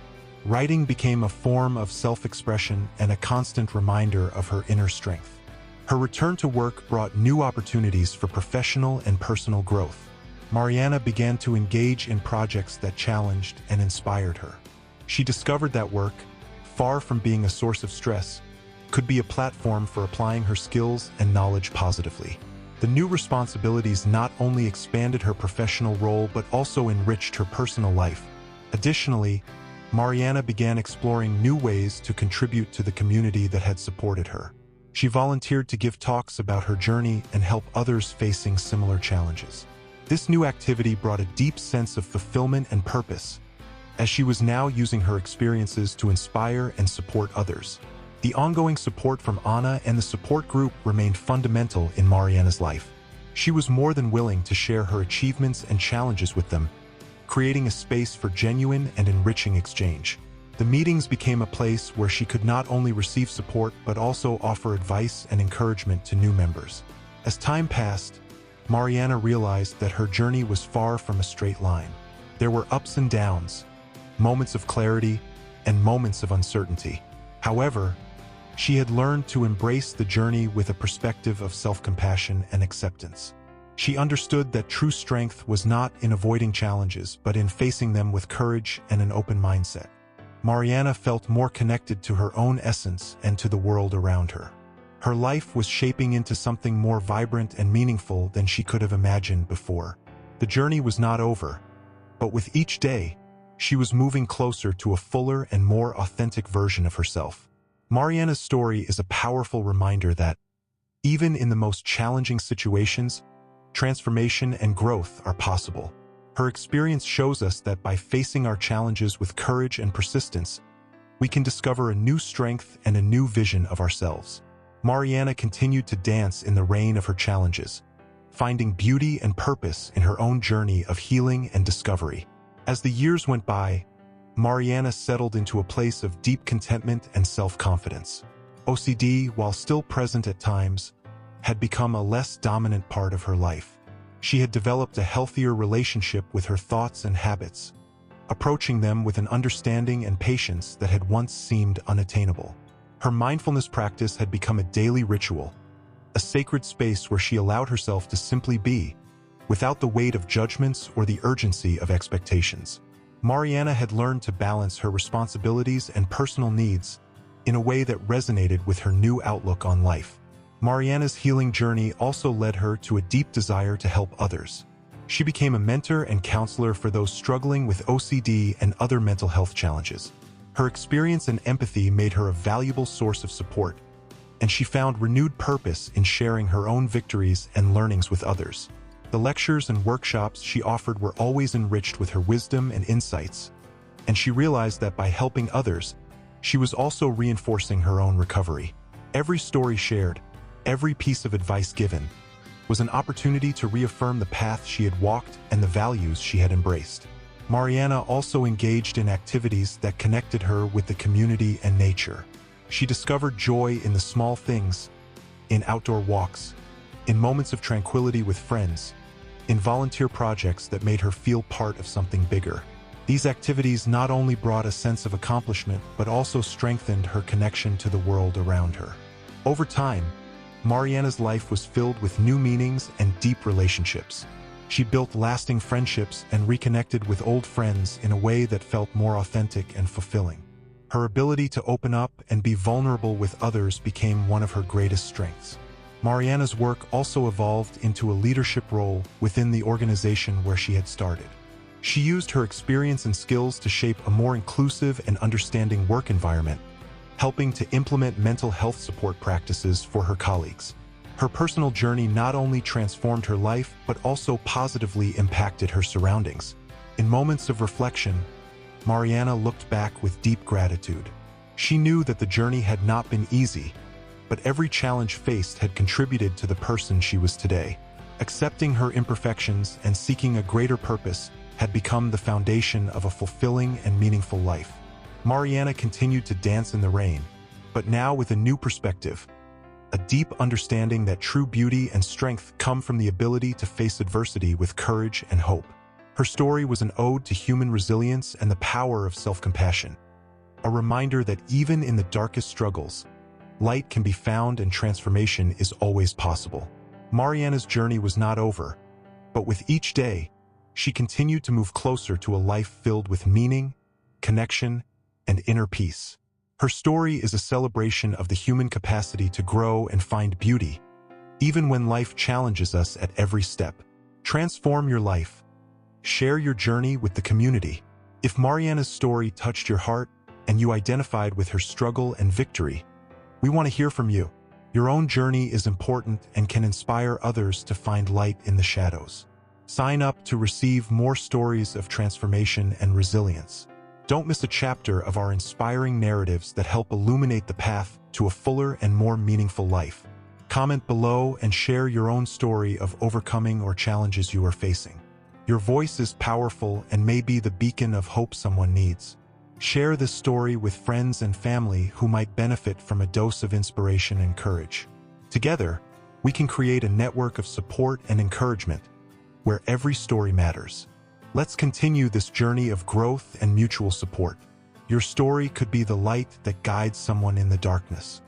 Writing became a form of self-expression and a constant reminder of her inner strength. Her return to work brought new opportunities for professional and personal growth. Mariana began to engage in projects that challenged and inspired her. She discovered that work, far from being a source of stress, could be a platform for applying her skills and knowledge positively. The new responsibilities not only expanded her professional role but also enriched her personal life. Additionally, Mariana began exploring new ways to contribute to the community that had supported her. She volunteered to give talks about her journey and help others facing similar challenges. This new activity brought a deep sense of fulfillment and purpose, as she was now using her experiences to inspire and support others. The ongoing support from Anna and the support group remained fundamental in Mariana's life. She was more than willing to share her achievements and challenges with them, creating a space for genuine and enriching exchange. The meetings became a place where she could not only receive support but also offer advice and encouragement to new members. As time passed, Mariana realized that her journey was far from a straight line. There were ups and downs, moments of clarity, and moments of uncertainty. However, she had learned to embrace the journey with a perspective of self-compassion and acceptance. She understood that true strength was not in avoiding challenges, but in facing them with courage and an open mindset. Mariana felt more connected to her own essence and to the world around her. Her life was shaping into something more vibrant and meaningful than she could have imagined before. The journey was not over, but with each day, she was moving closer to a fuller and more authentic version of herself. Mariana's story is a powerful reminder that, even in the most challenging situations, transformation and growth are possible. Her experience shows us that by facing our challenges with courage and persistence, we can discover a new strength and a new vision of ourselves. Mariana continued to dance in the rain of her challenges, finding beauty and purpose in her own journey of healing and discovery. As the years went by, Mariana settled into a place of deep contentment and self-confidence. OCD, while still present at times, had become a less dominant part of her life. She had developed a healthier relationship with her thoughts and habits, approaching them with an understanding and patience that had once seemed unattainable. Her mindfulness practice had become a daily ritual, a sacred space where she allowed herself to simply be, without the weight of judgments or the urgency of expectations. Mariana had learned to balance her responsibilities and personal needs in a way that resonated with her new outlook on life. Mariana's healing journey also led her to a deep desire to help others. She became a mentor and counselor for those struggling with OCD and other mental health challenges. Her experience and empathy made her a valuable source of support, and she found renewed purpose in sharing her own victories and learnings with others. The lectures and workshops she offered were always enriched with her wisdom and insights, and she realized that by helping others, she was also reinforcing her own recovery. Every story shared, every piece of advice given, was an opportunity to reaffirm the path she had walked and the values she had embraced. Mariana also engaged in activities that connected her with the community and nature. She discovered joy in the small things, in outdoor walks, in moments of tranquility with friends, in volunteer projects that made her feel part of something bigger. These activities not only brought a sense of accomplishment, but also strengthened her connection to the world around her. Over time, Mariana's life was filled with new meanings and deep relationships. She built lasting friendships and reconnected with old friends in a way that felt more authentic and fulfilling. Her ability to open up and be vulnerable with others became one of her greatest strengths. Mariana's work also evolved into a leadership role within the organization where she had started. She used her experience and skills to shape a more inclusive and understanding work environment, helping to implement mental health support practices for her colleagues. Her personal journey not only transformed her life, but also positively impacted her surroundings. In moments of reflection, Mariana looked back with deep gratitude. She knew that the journey had not been easy, but every challenge faced had contributed to the person she was today. Accepting her imperfections and seeking a greater purpose had become the foundation of a fulfilling and meaningful life. Mariana continued to dance in the rain, but now with a new perspective, a deep understanding that true beauty and strength come from the ability to face adversity with courage and hope. Her story was an ode to human resilience and the power of self-compassion, a reminder that even in the darkest struggles, light can be found and transformation is always possible. Mariana's journey was not over, but with each day, she continued to move closer to a life filled with meaning, connection, and inner peace. Her story is a celebration of the human capacity to grow and find beauty, even when life challenges us at every step. Transform your life. Share your journey with the community. If Mariana's story touched your heart and you identified with her struggle and victory, we want to hear from you. Your own journey is important and can inspire others to find light in the shadows. Sign up to receive more stories of transformation and resilience. Don't miss a chapter of our inspiring narratives that help illuminate the path to a fuller and more meaningful life. Comment below and share your own story of overcoming or challenges you are facing. Your voice is powerful and may be the beacon of hope someone needs. Share this story with friends and family who might benefit from a dose of inspiration and courage. Together, we can create a network of support and encouragement where every story matters. Let's continue this journey of growth and mutual support. Your story could be the light that guides someone in the darkness.